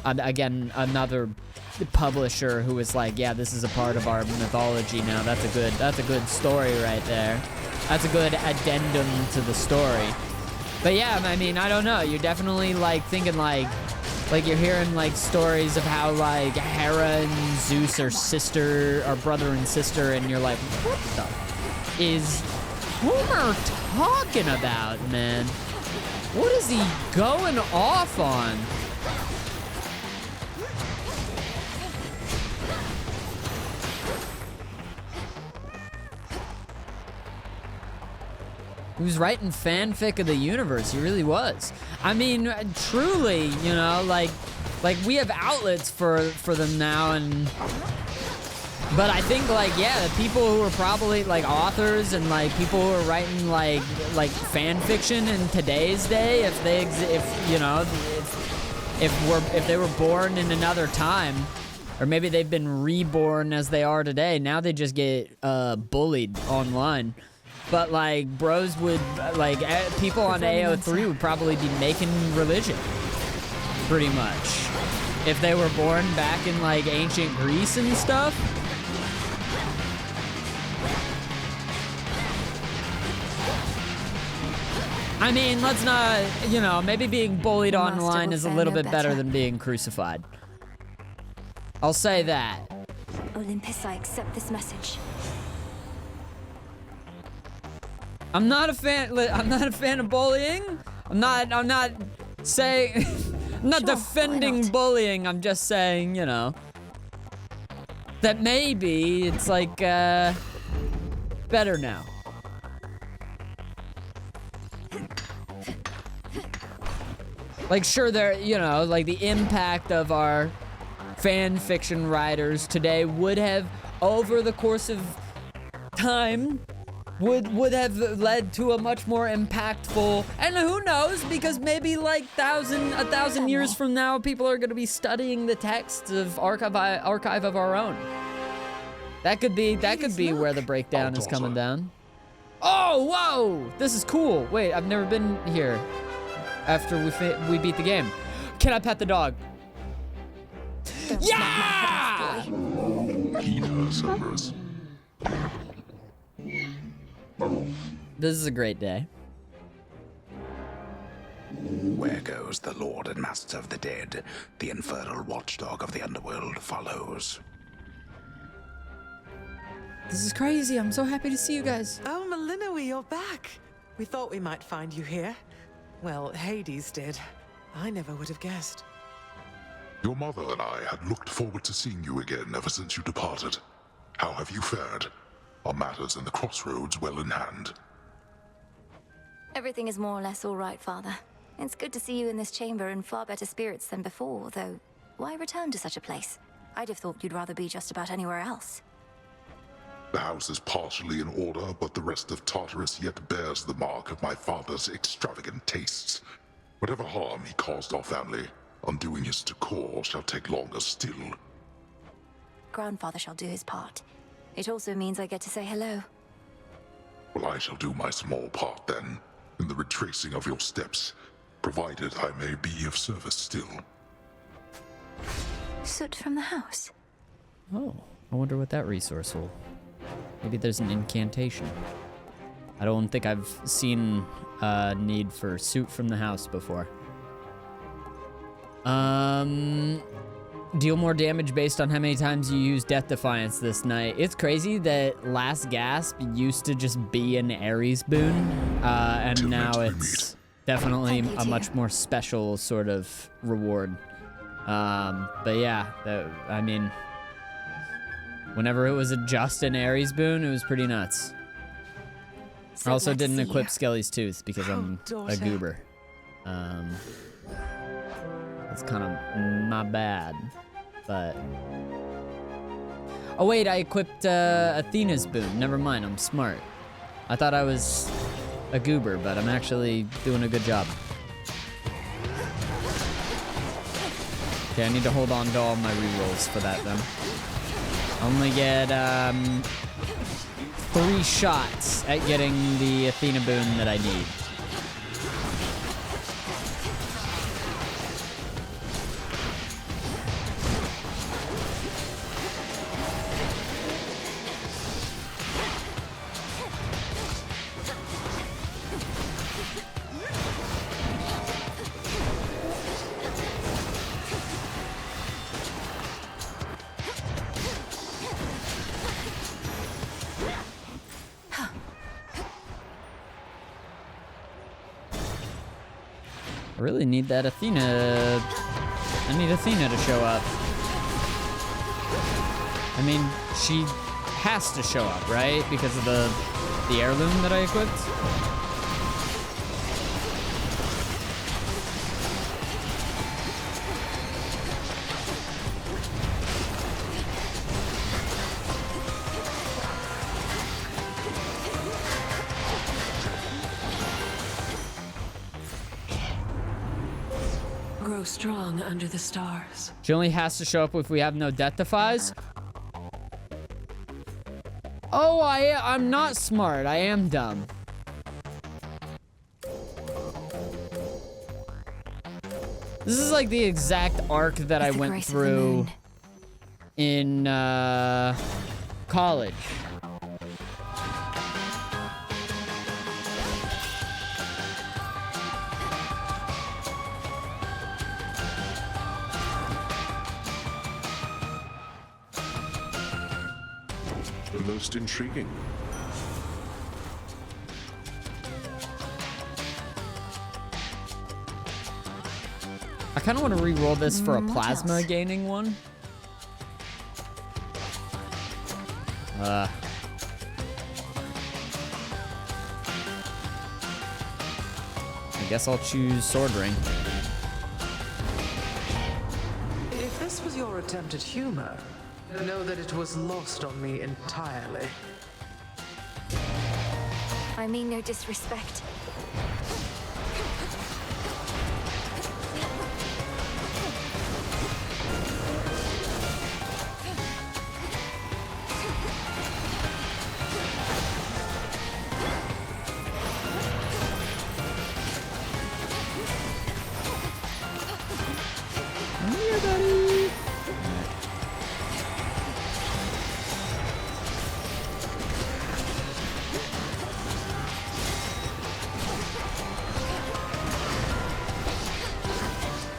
again, another publisher who was like, yeah, this is a part of our mythology now. That's a good story right there. That's a good addendum to the story. But yeah, I mean, I don't know. You're definitely like thinking like you're hearing like stories of how like Hera and Zeus are sister or brother and sister, and you're like, what the is Homer talking about, man? What is he going off on? He was writing fanfic of the universe. He really was. I mean, truly, you know, like we have outlets for them now, but I think like, yeah, the people who are probably like authors and like people who are writing like fan fiction in today's day, if they were born in another time, or maybe they've been reborn as they are today, now they just get bullied online. But like bros would, like people on AO3 would probably be making religion, pretty much, if they were born back in like ancient Greece and stuff. I mean, let's not, you know, maybe being bullied online is a little bit better than being crucified. I'll say that. Olympus, I accept this message. I'm not a fan of bullying. I'm not saying, I'm not defending bullying. I'm just saying, you know, that maybe it's like, better now. Like, sure, there, you know, like the impact of our fan fiction writers today would have, over the course of time, would have led to a much more impactful, and who knows, because maybe like a thousand years from now, people are going to be studying the texts of Archive of Our Own. That could be where the breakdown is coming down. Oh, whoa! This is cool. Wait, I've never been here after we beat the game. Can I pet the dog? Yeah! This is a great day. Where goes the Lord and Master of the Dead? The infernal watchdog of the underworld follows. This is crazy. I'm so happy to see you guys. Oh, Malinois, you're back. We thought we might find you here. Well, Hades did. I never would have guessed. Your mother and I had looked forward to seeing you again ever since you departed. How have you fared? Are matters in the crossroads well in hand? Everything is more or less all right, Father. It's good to see you in this chamber in far better spirits than before, though why return to such a place? I'd have thought you'd rather be just about anywhere else. The house is partially in order, but the rest of Tartarus yet bears the mark of my father's extravagant tastes. Whatever harm he caused our family, undoing his decor shall take longer still. Grandfather shall do his part. It also means I get to say hello. Well, I shall do my small part then, in the retracing of your steps, provided I may be of service still. Soot from the house. Oh, I wonder what that resource will. Maybe there's an incantation. I don't think I've seen a need for soot from the house before. Deal more damage based on how many times you use Death Defiance this night. It's crazy that Last Gasp used to just be an Ares boon, and now it's definitely a much more special sort of reward. But yeah, I mean, whenever it was just an Ares boon, it was pretty nuts. I also didn't equip Skelly's Tooth because I'm a goober. It's kind of my bad, but... Oh wait, I equipped Athena's boon. Never mind, I'm smart. I thought I was a goober, but I'm actually doing a good job. Okay, I need to hold on to all my rerolls for that then. I only get 3 shots at getting the Athena boon that I need. I really need that Athena. I need Athena to show up. I mean, she has to show up, right? Because of the heirloom that I equipped. Grow strong under the stars. She only has to show up if we have no death defies. Oh, I'm not smart. I am dumb. This is like the exact arc that I went through in college. Most intriguing. I kind of want to re-roll this for a plasma gaining one. I guess I'll choose Sword Ring. If this was your attempt at humor, know that it was lost on me entirely. I mean no disrespect.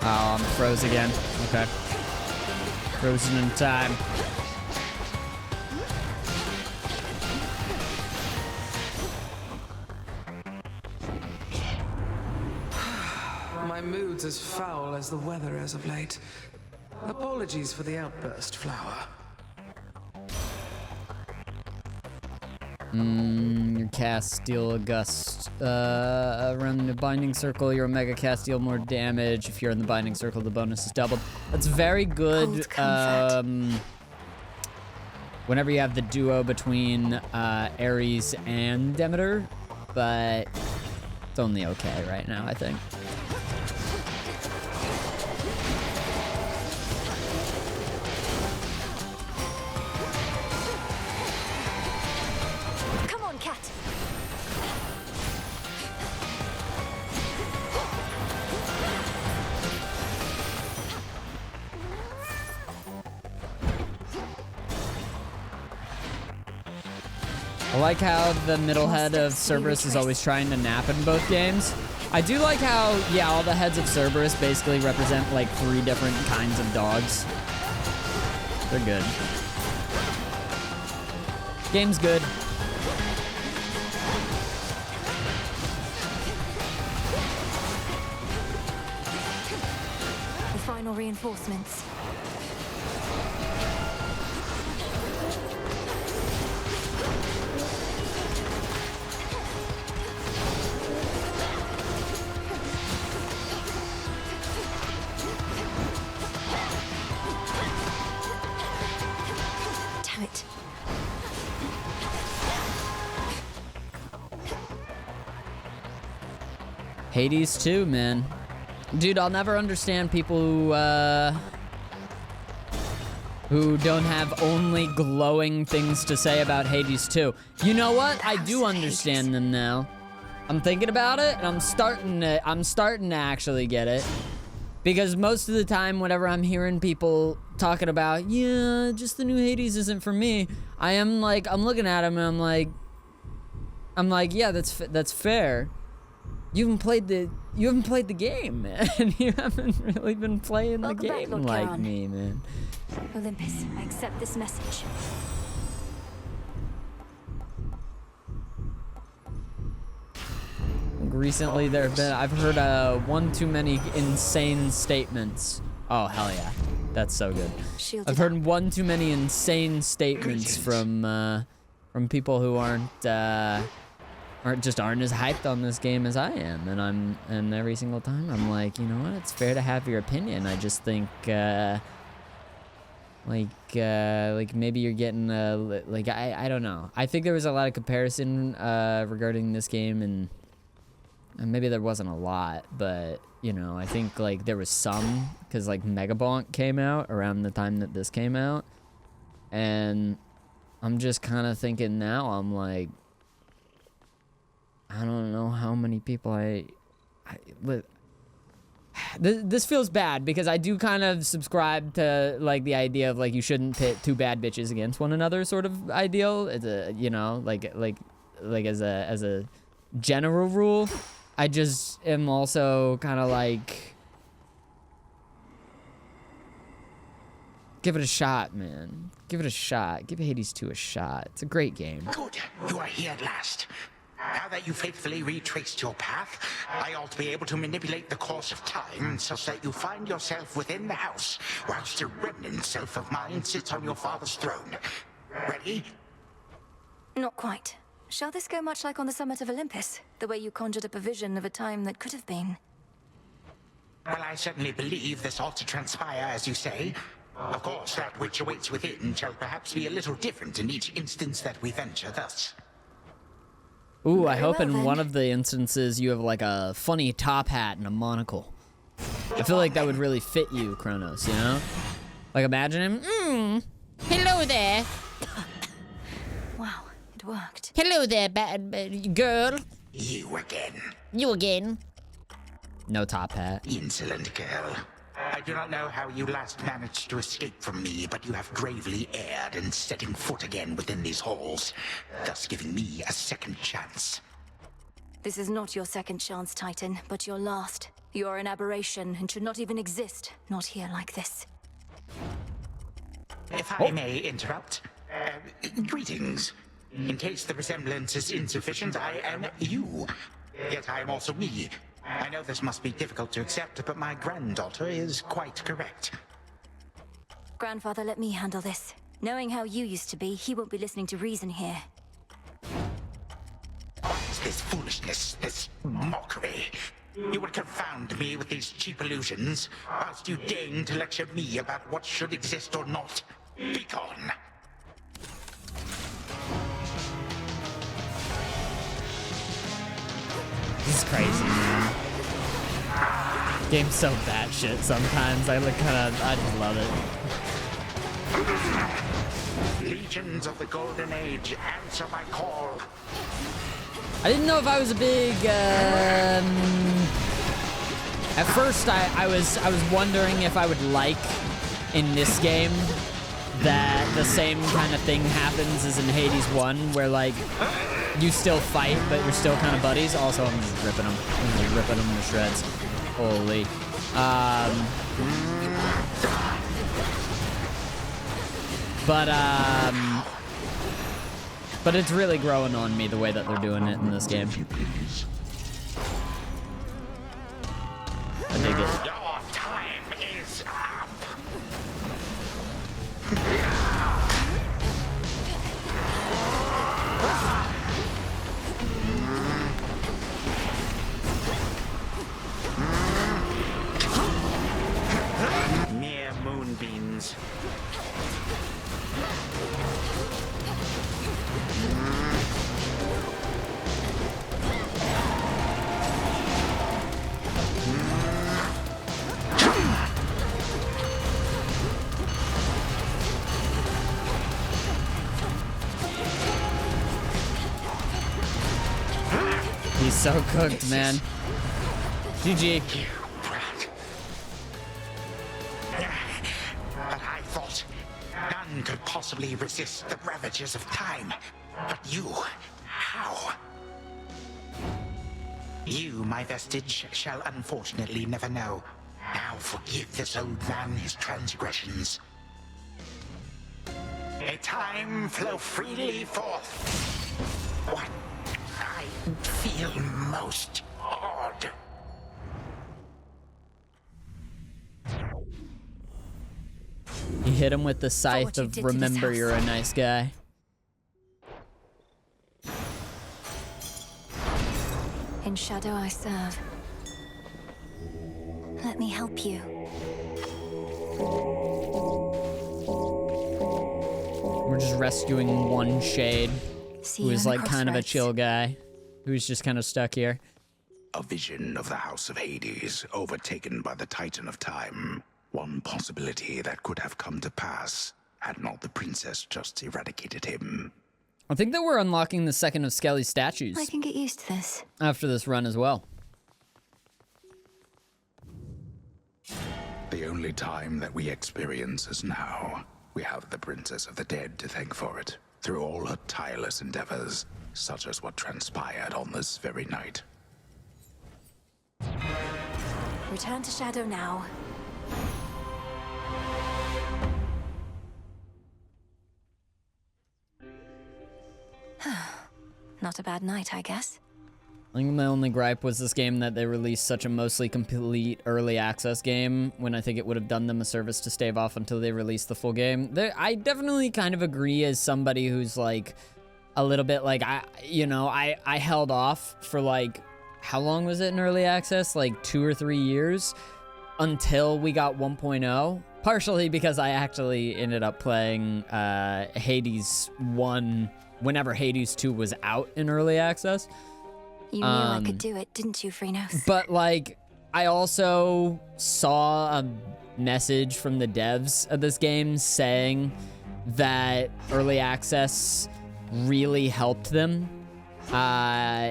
Oh, I'm froze again. Okay. Frozen in time. My mood's as foul as the weather as of late. Apologies for the outburst, Flower. Your cast deal a gust around the binding circle. Your Omega cast deal more damage. If you're in the binding circle, the bonus is doubled. That's very good. Whenever you have the duo between Ares and Demeter, but it's only okay right now, I think. I like how the middle head of Cerberus is always trying to nap in both games. I do like how, yeah, all the heads of Cerberus basically represent like 3 different kinds of dogs. They're good. Game's good. The final reinforcements. Damn it. Hades 2, man. Dude, I'll never understand people who don't have only glowing things to say about Hades 2. You know what? I do understand them now. I'm thinking about it, and I'm starting to actually get it. Because most of the time, whenever I'm hearing people talking about, yeah, just the new Hades isn't for me, I'm looking at them and I'm like, yeah, that's fair. You haven't played the game, man. You haven't really been playing the game like me, man. Olympus, I accept this message. Recently, I've heard one too many insane statements. Oh, hell yeah. That's so good. I've heard one too many insane statements from people who aren't as hyped on this game as I am, and every single time I'm like, you know what, it's fair to have your opinion. I just think like maybe you're getting like I don't know. I think there was a lot of comparison regarding this game, and maybe there wasn't a lot, but you know, I think like there was some, because like Megabonk came out around the time that this came out, and I'm just kind of thinking now, I'm like, I don't know how many people this feels bad, because I do kind of subscribe to like the idea of like you shouldn't pit two bad bitches against one another sort of ideal. It's a, you know, like as a general rule. I just am also kind of like, give it a shot, man. Give it a shot. Give Hades 2 a shot. It's a great game. Good. You are here at last. Now that you faithfully retraced your path, I ought to be able to manipulate the course of time such that you find yourself within the house, whilst a remnant self of mine sits on your father's throne. Ready? Not quite. Shall this go much like on the summit of Olympus? The way you conjured up a vision of a time that could have been? Well, I certainly believe this ought to transpire, as you say. Of course, that which awaits within shall perhaps be a little different in each instance that we venture thus. Ooh, I hope in one of the instances you have like a funny top hat and a monocle. I feel like that would really fit you, Kronos, you know? Like imagine him, hello there. Wow, it worked. Hello there, bad girl. You again. You again. No top hat. Insolent girl. I do not know how you last managed to escape from me, but you have gravely erred in setting foot again within these halls, thus giving me a second chance. This is not your second chance, Titan, but your last. You are an aberration and should not even exist, not here like this. If I may interrupt, greetings. In case the resemblance is insufficient, I am you. Yet I am also me. I know this must be difficult to accept, but my granddaughter is quite correct. Grandfather, let me handle this. Knowing how you used to be, he won't be listening to reason here. What is this foolishness, this mockery? You would confound me with these cheap illusions, whilst you deign to lecture me about what should exist or not. Begone! This is crazy, man. Game's so batshit sometimes. I just love it. Legions of the Golden Age, answer my call. I didn't know if I was a big. At first, I was wondering if I would like in this game that the same kind of thing happens as in Hades 1, where like you still fight, but you're still kind of buddies. Also, I'm just ripping them. I'm just ripping them to shreds. Holy. But it's really growing on me the way that they're doing it in this game. I dig it. Your time is up. Mere moonbeams. He's so cooked, man. GG. But I thought none could possibly resist the ravages of time. But you, how? You, my vestige, shall unfortunately never know. Now forgive this old man his transgressions. A time flow freely forth. What I feel most odd. You hit him with the scythe of remember you're a nice guy. In shadow I serve. Let me help you. We're just rescuing one shade, See who you is in the like kind of a crossroads. chill guy, who's just kind of stuck here. A vision of the House of Hades overtaken by the Titan of Time. One possibility that could have come to pass had not the princess just eradicated him. I think that we're unlocking the second of Skelly's statues I can get used to this. after this run as well. The only time that we experience is now. We have the Princess of the Dead to thank for it, through all her tireless endeavors, such as what transpired on this very night. Return to shadow now. Not a bad night, I guess. I think my only gripe was this game that they released such a mostly complete early access game when I think it would have done them a service to stave off until they released the full game. I definitely kind of agree as somebody who's like a little bit like, I held off for like, how long was it in early access? Like 2 or 3 years until we got 1.0. Partially because I actually ended up playing Hades 1 whenever Hades 2 was out in early access. You knew I could do it, didn't you, Phrenos? But like, I also saw a message from the devs of this game saying that early access really helped them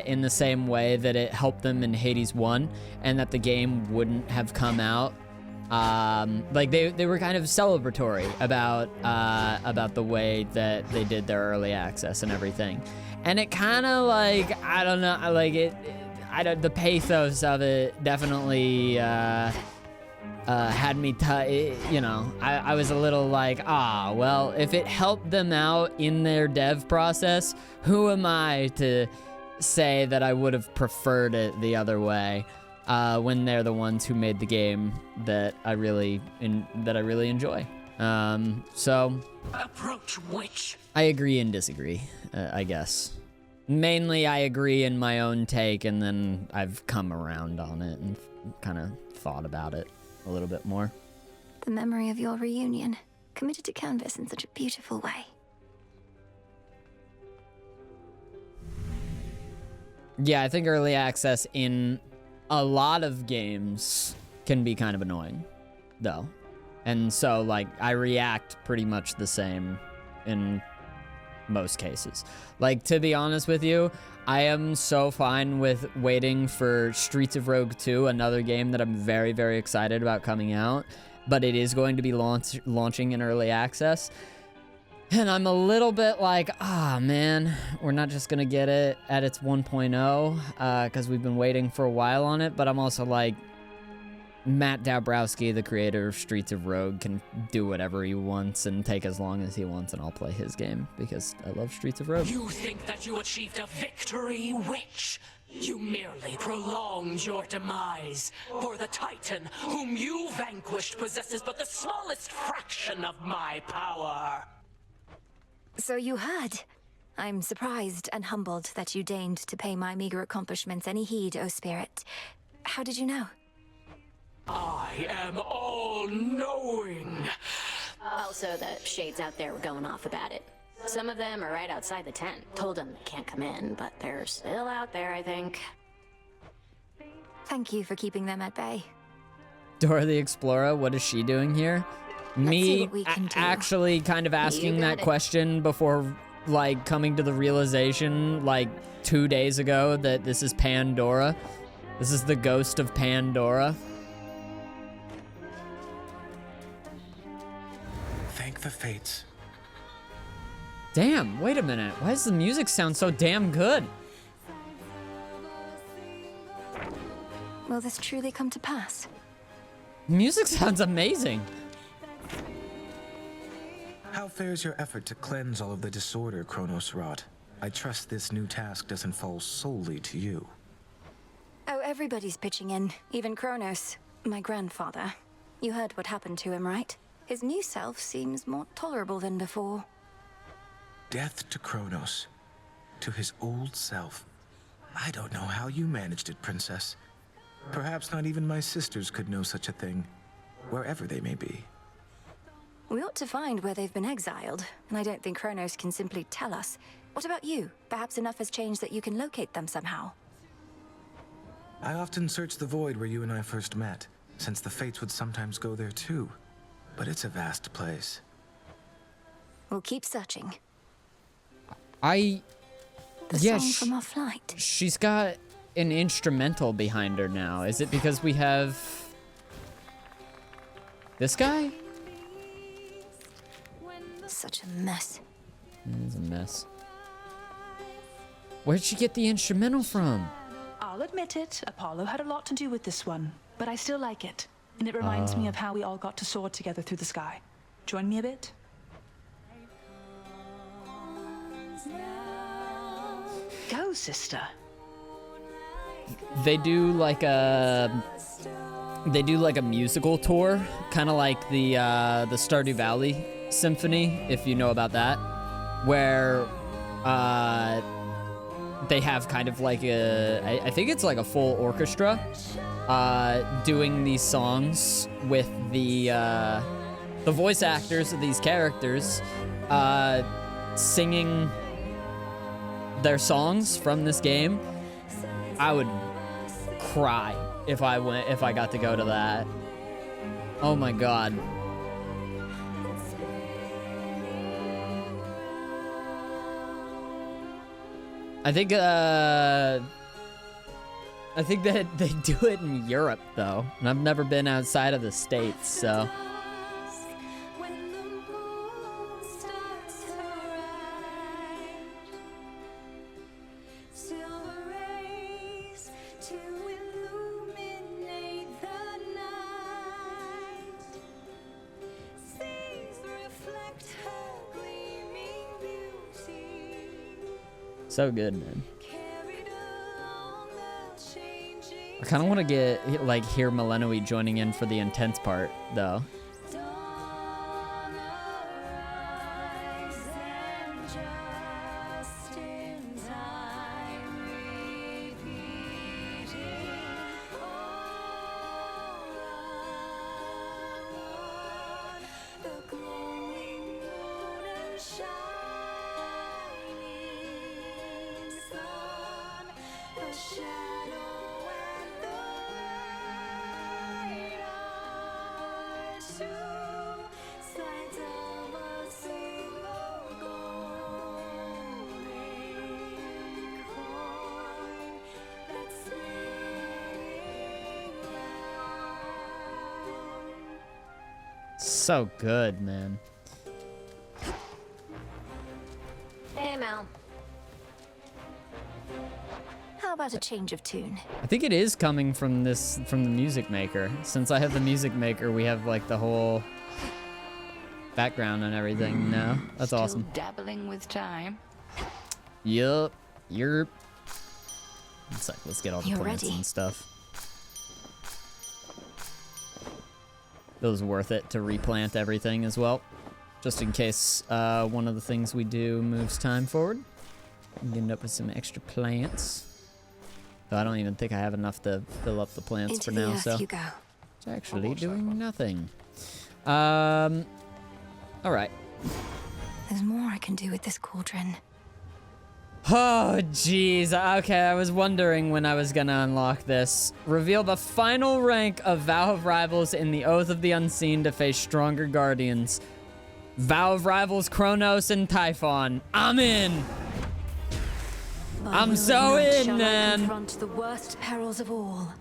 in the same way that it helped them in Hades 1, and that the game wouldn't have come out. Like they were kind of celebratory about the way that they did their early access and everything. And it kind of like, I don't know, like the pathos of it definitely had me, I was a little like, well, if it helped them out in their dev process, who am I to say that I would have preferred it the other way when they're the ones who made the game that I really enjoy. So Approach witch. I agree and disagree, I guess. Mainly I agree in my own take, and then I've come around on it and kind of thought about it a little bit more. The memory of your reunion, committed to canvas in such a beautiful way. Yeah, I think early access in a lot of games can be kind of annoying, though. And so, like, I react pretty much the same in most cases. Like, to be honest with you, I am so fine with waiting for Streets of Rogue 2, another game that I'm very, very excited about coming out, but it is going to be launching in early access. And I'm a little bit like, man, we're not just gonna get it at its 1.0, because we've been waiting for a while on it, but I'm also like, Matt Dabrowski, the creator of Streets of Rogue, can do whatever he wants and take as long as he wants, and I'll play his game because I love Streets of Rogue. You think that you achieved a victory, witch? You merely prolonged your demise, for the Titan whom you vanquished possesses but the smallest fraction of my power. So you heard. I'm surprised and humbled that you deigned to pay my meager accomplishments any heed, O Spirit. How did you know? I am all-knowing. Also, the shades out there were going off about it. Some of them are right outside the tent. Told them they can't come in, but they're still out there, I think. Thank you for keeping them at bay. Dora the Explorer, what is she doing here? See what we can do. Actually kind of asking that question before, like, coming to the realization, like, 2 days ago that this is Pandora. This is the ghost of Pandora. Thank the fates. Damn, wait a minute. Why does the music sound so damn good? Will this truly come to pass? Music sounds amazing. How fares your effort to cleanse all of the disorder Kronos wrought? I trust this new task doesn't fall solely to you. Oh, everybody's pitching in. Even Kronos, my grandfather. You heard what happened to him, right? His new self seems more tolerable than before. Death to Kronos. To his old self. I don't know how you managed it, Princess. Perhaps not even my sisters could know such a thing, wherever they may be. We ought to find where they've been exiled, and I don't think Kronos can simply tell us. What about you? Perhaps enough has changed that you can locate them somehow. I often search the void where you and I first met, since the fates would sometimes go there too. But it's a vast place. We'll keep searching. The song from our flight. She's got an instrumental behind her now. Is it because we have this guy? Such a mess. It's a mess. Where'd she get the instrumental from? I'll admit it, Apollo had a lot to do with this one, but I still like it. And it reminds me of how we all got to soar together through the sky. Join me a bit? Go, sister. They do like a musical tour, kind of like the Stardew Valley Symphony, if you know about that, where they have kind of like I think it's like a full orchestra doing these songs with the voice actors of these characters singing their songs from this game. I would cry if I got to go to that. Oh my god. I think that they do it in Europe though, and I've never been outside of the States, so. So good, man. I kind of want to hear Melenoe joining in for the intense part, though. So good, man. Hey, Mel. How about a change of tune? I think it is coming from the music maker. Since I have the music maker, we have like the whole background and everything now. That's Still awesome. dabbling with time. Yup. Yerp. It's like, let's get all the You're plants ready. and stuff. It was worth it to replant everything as well. Just in case one of the things we do moves time forward. We end up with some extra plants. Though I don't even think I have enough to fill up the plants Into for the now, earth so you go. it's actually doing nothing. Alright. There's more I can do with this cauldron. Oh, jeez. Okay, I was wondering when I was gonna unlock this. Reveal the final rank of Vow of Rivals in the Oath of the Unseen to face stronger guardians. Vow of Rivals, Kronos, and Typhon. I'm in! I'm so in, man! Confront the worst perils of all.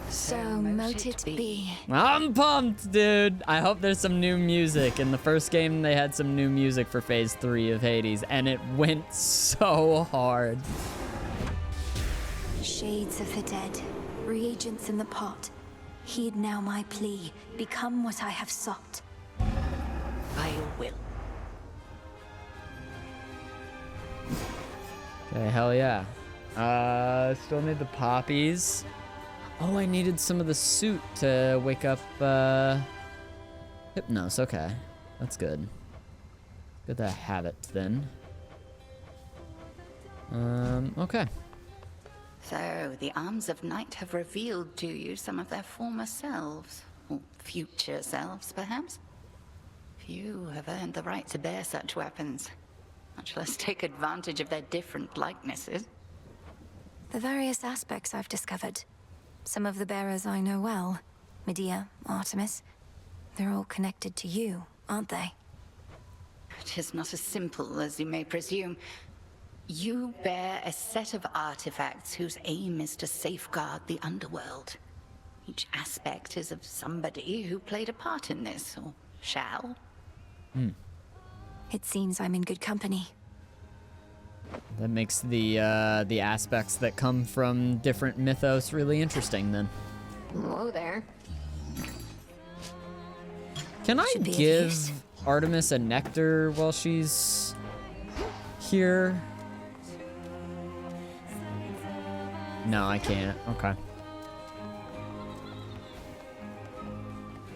So mote it be. I'm pumped, dude. I hope there's some new music. In the first game, they had some new music for Phase 3 of Hades, and it went so hard. Shades of the dead, reagents in the pot. Heed now my plea. Become what I have sought. I will. Okay, hell yeah. Still need the poppies. Oh, I needed some of the suit to wake up, Hypnos. Okay, that's good. Good that I have it, then. Okay. So, the Arms of Night have revealed to you some of their former selves. Or future selves, perhaps? Few have earned the right to bear such weapons, much less take advantage of their different likenesses. The various aspects I've discovered. Some of the bearers I know well. Medea, Artemis. They're all connected to you, aren't they? It is not as simple as you may presume. You bear a set of artifacts whose aim is to safeguard the underworld. Each aspect is of somebody who played a part in this, or shall. It seems I'm in good company. That makes the aspects that come from different mythos really interesting, then. Whoa there. Can I give Artemis a nectar while she's here? No, I can't. Okay.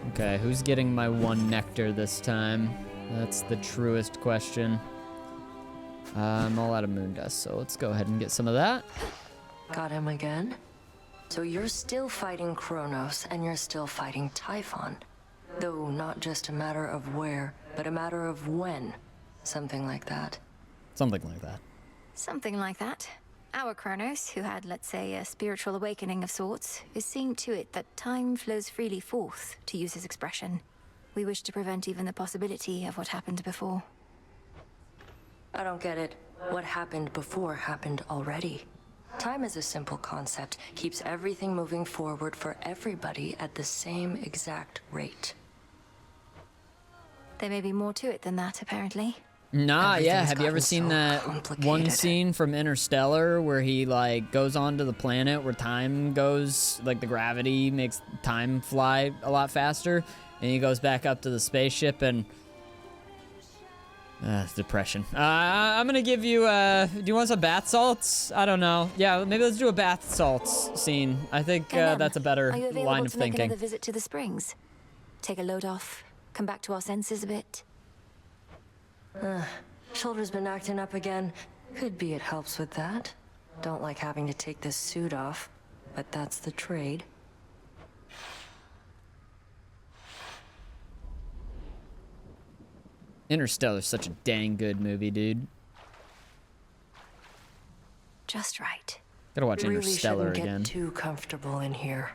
Okay, who's getting my one nectar this time? That's the truest question. I'm all out of moon dust, so let's go ahead and get some of that. Got him again? So you're still fighting Kronos, and you're still fighting Typhon. Though not just a matter of where, but a matter of when. Something like that. Something like that. Something like that. Our Kronos, who had, let's say, a spiritual awakening of sorts, is seeing to it that time flows freely forth, to use his expression. We wish to prevent even the possibility of what happened before. I don't get it. What happened before happened already. Time is a simple concept, keeps everything moving forward for everybody at the same exact rate. There may be more to it than that, apparently. Nah, yeah, have you ever seen that one scene from Interstellar where he, like, goes onto the planet where time goes, like, the gravity makes time fly a lot faster, and he goes back up to the spaceship and... depression. I'm gonna give you, do you want some bath salts? I don't know. Yeah, maybe let's do a bath salts scene. I think that's a better Are you available line of to make thinking. another visit to the springs? Take a load off, come back to our senses a bit. Shoulder's been acting up again. Could be it helps with that. Don't like having to take this suit off, but that's the trade. Interstellar's such a dang good movie, dude. Just right. Gotta watch Really Interstellar shouldn't again. get too comfortable in here.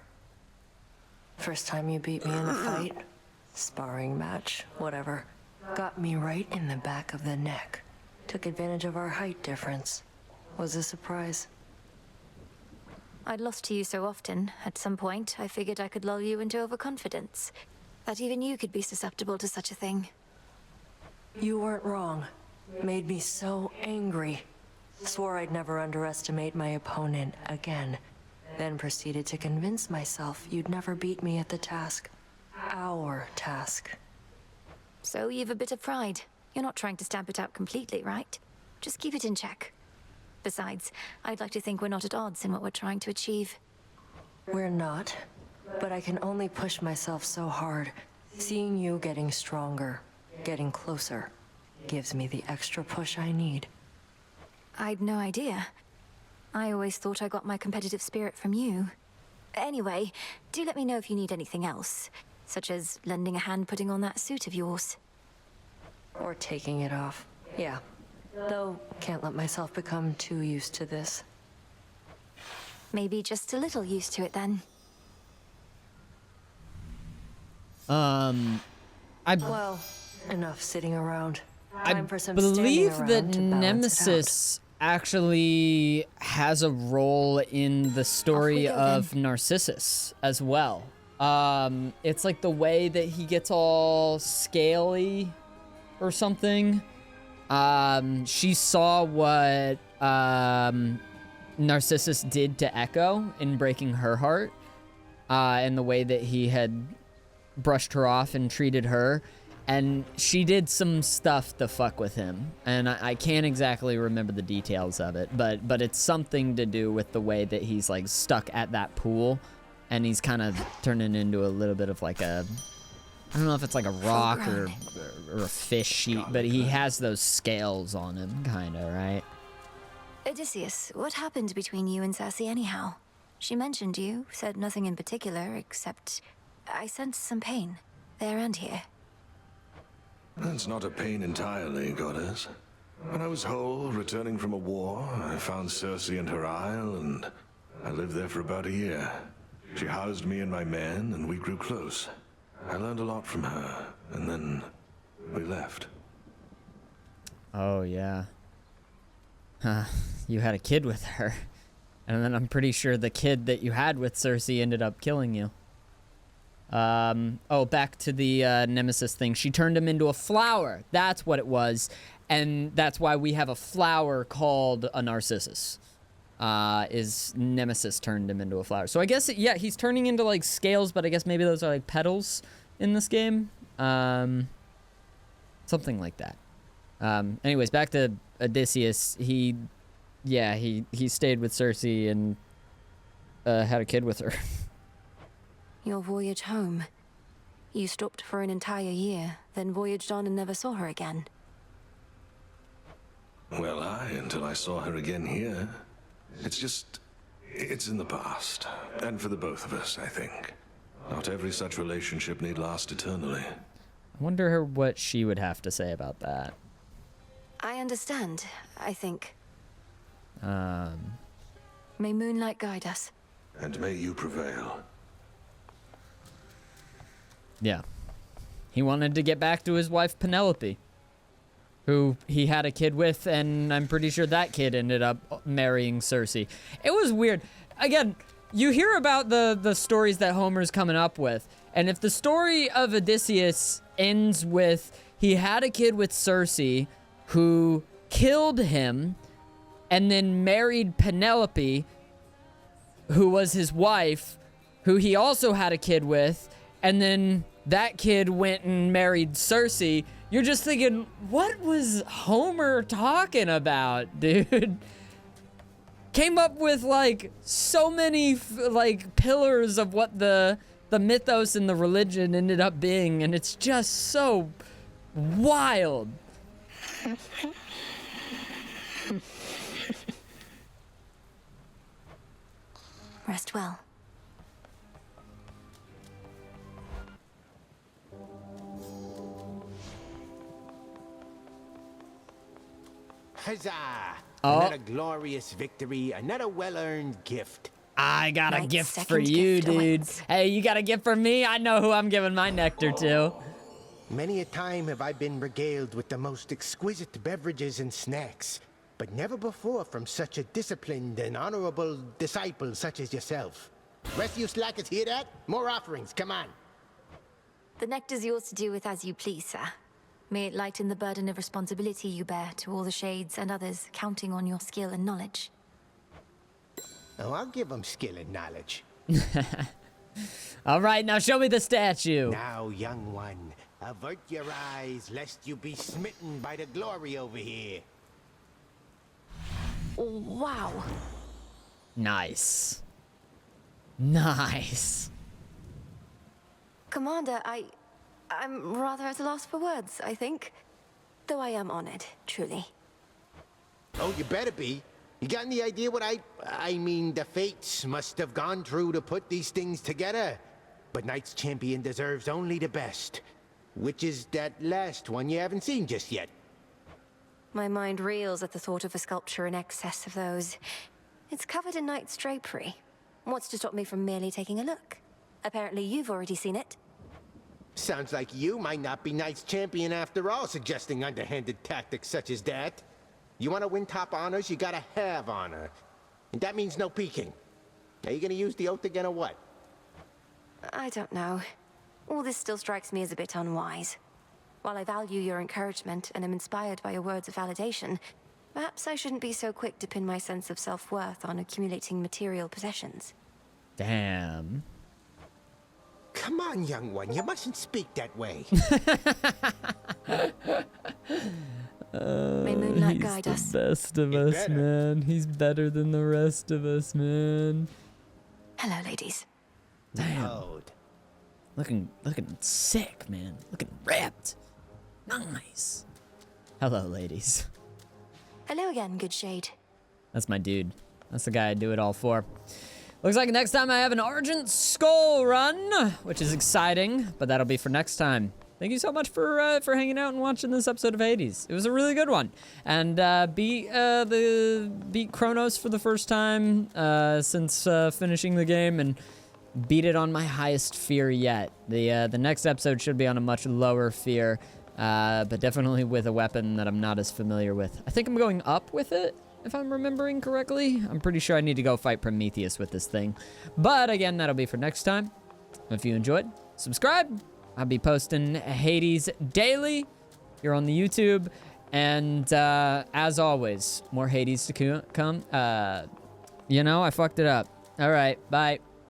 First time you beat me in a fight, sparring match, whatever, got me right in the back of the neck. Took advantage of our height difference. Was a surprise. I'd lost to you so often, at some point, I figured I could lull you into overconfidence. That even you could be susceptible to such a thing. You weren't wrong. Made me so angry. Swore I'd never underestimate my opponent again. Then proceeded to convince myself you'd never beat me at the task. Our task. So you've a bit of pride. You're not trying to stamp it out completely, right? Just keep it in check. Besides, I'd like to think we're not at odds in what we're trying to achieve. We're not, but I can only push myself so hard. Seeing you getting stronger, getting closer, gives me the extra push I need. I'd no idea. I always thought I got my competitive spirit from you. Anyway, do let me know if you need anything else, such as lending a hand putting on that suit of yours. Or taking it off. Yeah. Though, can't let myself become too used to this. Maybe just a little used to it then. Well, enough sitting around. Time for some believe standing that around to balance Nemesis actually has a role in the story of Narcissus as well. It's like the way that he gets all scaly or something. She saw what Narcissus did to Echo in breaking her heart, and the way that he had brushed her off and treated her. And she did some stuff to fuck with him. And I can't exactly remember the details of it, but it's something to do with the way that he's like stuck at that pool, and he's kind of turning into a little bit of like a, I don't know if it's like a rock or a fish sheet, but he has those scales on him, kind of, right? Odysseus, what happened between you and Circe anyhow? She mentioned you, said nothing in particular, except I sensed some pain, there and here. That's not a pain entirely, goddess. When I was whole, returning from a war, I found Circe and her isle, and I lived there for about a year. She housed me and my men, and we grew close. I learned a lot from her, and then we left. Oh, yeah. You had a kid with her. And then I'm pretty sure the kid that you had with Circe ended up killing you. Oh, back to the Nemesis thing. She turned him into a flower. That's what it was. And that's why we have a flower called a Narcissus. Is Nemesis turned him into a flower. So I guess, yeah, he's turning into, like, scales, but I guess maybe those are, like, petals in this game. Something like that. Anyways, back to Odysseus. He stayed with Circe and had a kid with her. Your voyage home. You stopped for an entire year, then voyaged on and never saw her again. Well, until I saw her again here. It's in the past. And for the both of us, I think. Not every such relationship need last eternally. I wonder what she would have to say about that. I understand, I think. May moonlight guide us. And may you prevail. Yeah. He wanted to get back to his wife, Penelope, who he had a kid with, and I'm pretty sure that kid ended up marrying Circe. It was weird. Again, you hear about the stories that Homer's coming up with, and if the story of Odysseus ends with he had a kid with Circe who killed him and then married Penelope, who was his wife, who he also had a kid with, and then that kid went and married Circe, you're just thinking, what was Homer talking about, dude? Came up with, like, so many, like, pillars of what the mythos and the religion ended up being, and it's just so wild. Rest well. Huzzah! Oh. Another glorious victory, another well-earned gift. I got a Knight's gift for second you, gift dude. awaits. Hey, you got a gift for me? I know who I'm giving my nectar to. Many a time have I been regaled with the most exquisite beverages and snacks, but never before from such a disciplined and honorable disciple such as yourself. Rest of you slackers hear that? More offerings, come on. The nectar's yours to do with as you please, sir. May it lighten the burden of responsibility you bear to all the Shades and others counting on your skill and knowledge. Oh, I'll give them skill and knowledge. All right, now show me the statue. Now, young one, avert your eyes lest you be smitten by the glory over here. Wow. Nice. Nice. Commander, I'm rather at a loss for words, I think. Though I am honored, truly. Oh, you better be. You got any idea what I mean, the fates must have gone through to put these things together. But Knight's champion deserves only the best. Which is that last one you haven't seen just yet. My mind reels at the thought of a sculpture in excess of those. It's covered in Knight's drapery. What's to stop me from merely taking a look? Apparently you've already seen it. Sounds like you might not be Knight's champion after all, suggesting underhanded tactics such as that. You want to win top honors, you gotta have honor. And that means no peeking. Are you gonna use the oath again or what? I don't know. All this still strikes me as a bit unwise. While I value your encouragement and am inspired by your words of validation, perhaps I shouldn't be so quick to pin my sense of self-worth on accumulating material possessions. Damn. Come on, young one, you mustn't speak that way. May moonlight guide us. He's the best of us, man. He's better than the rest of us, man. Hello, ladies. Damn. Looking sick, man. Looking ripped. Nice. Hello, ladies. Hello again, good Shade. That's my dude. That's the guy I do it all for. Looks like next time I have an Argent Skull run, which is exciting, but that'll be for next time. Thank you so much for hanging out and watching this episode of Hades. It was a really good one, and beat Kronos for the first time since finishing the game, and beat it on my highest fear yet. The next episode should be on a much lower fear, but definitely with a weapon that I'm not as familiar with. I think I'm going up with it, if I'm remembering correctly. I'm pretty sure I need to go fight Prometheus with this thing. But again, that'll be for next time. If you enjoyed, subscribe. I'll be posting Hades daily here on the YouTube. And as always, more Hades to come. You know, I fucked it up. All right, bye.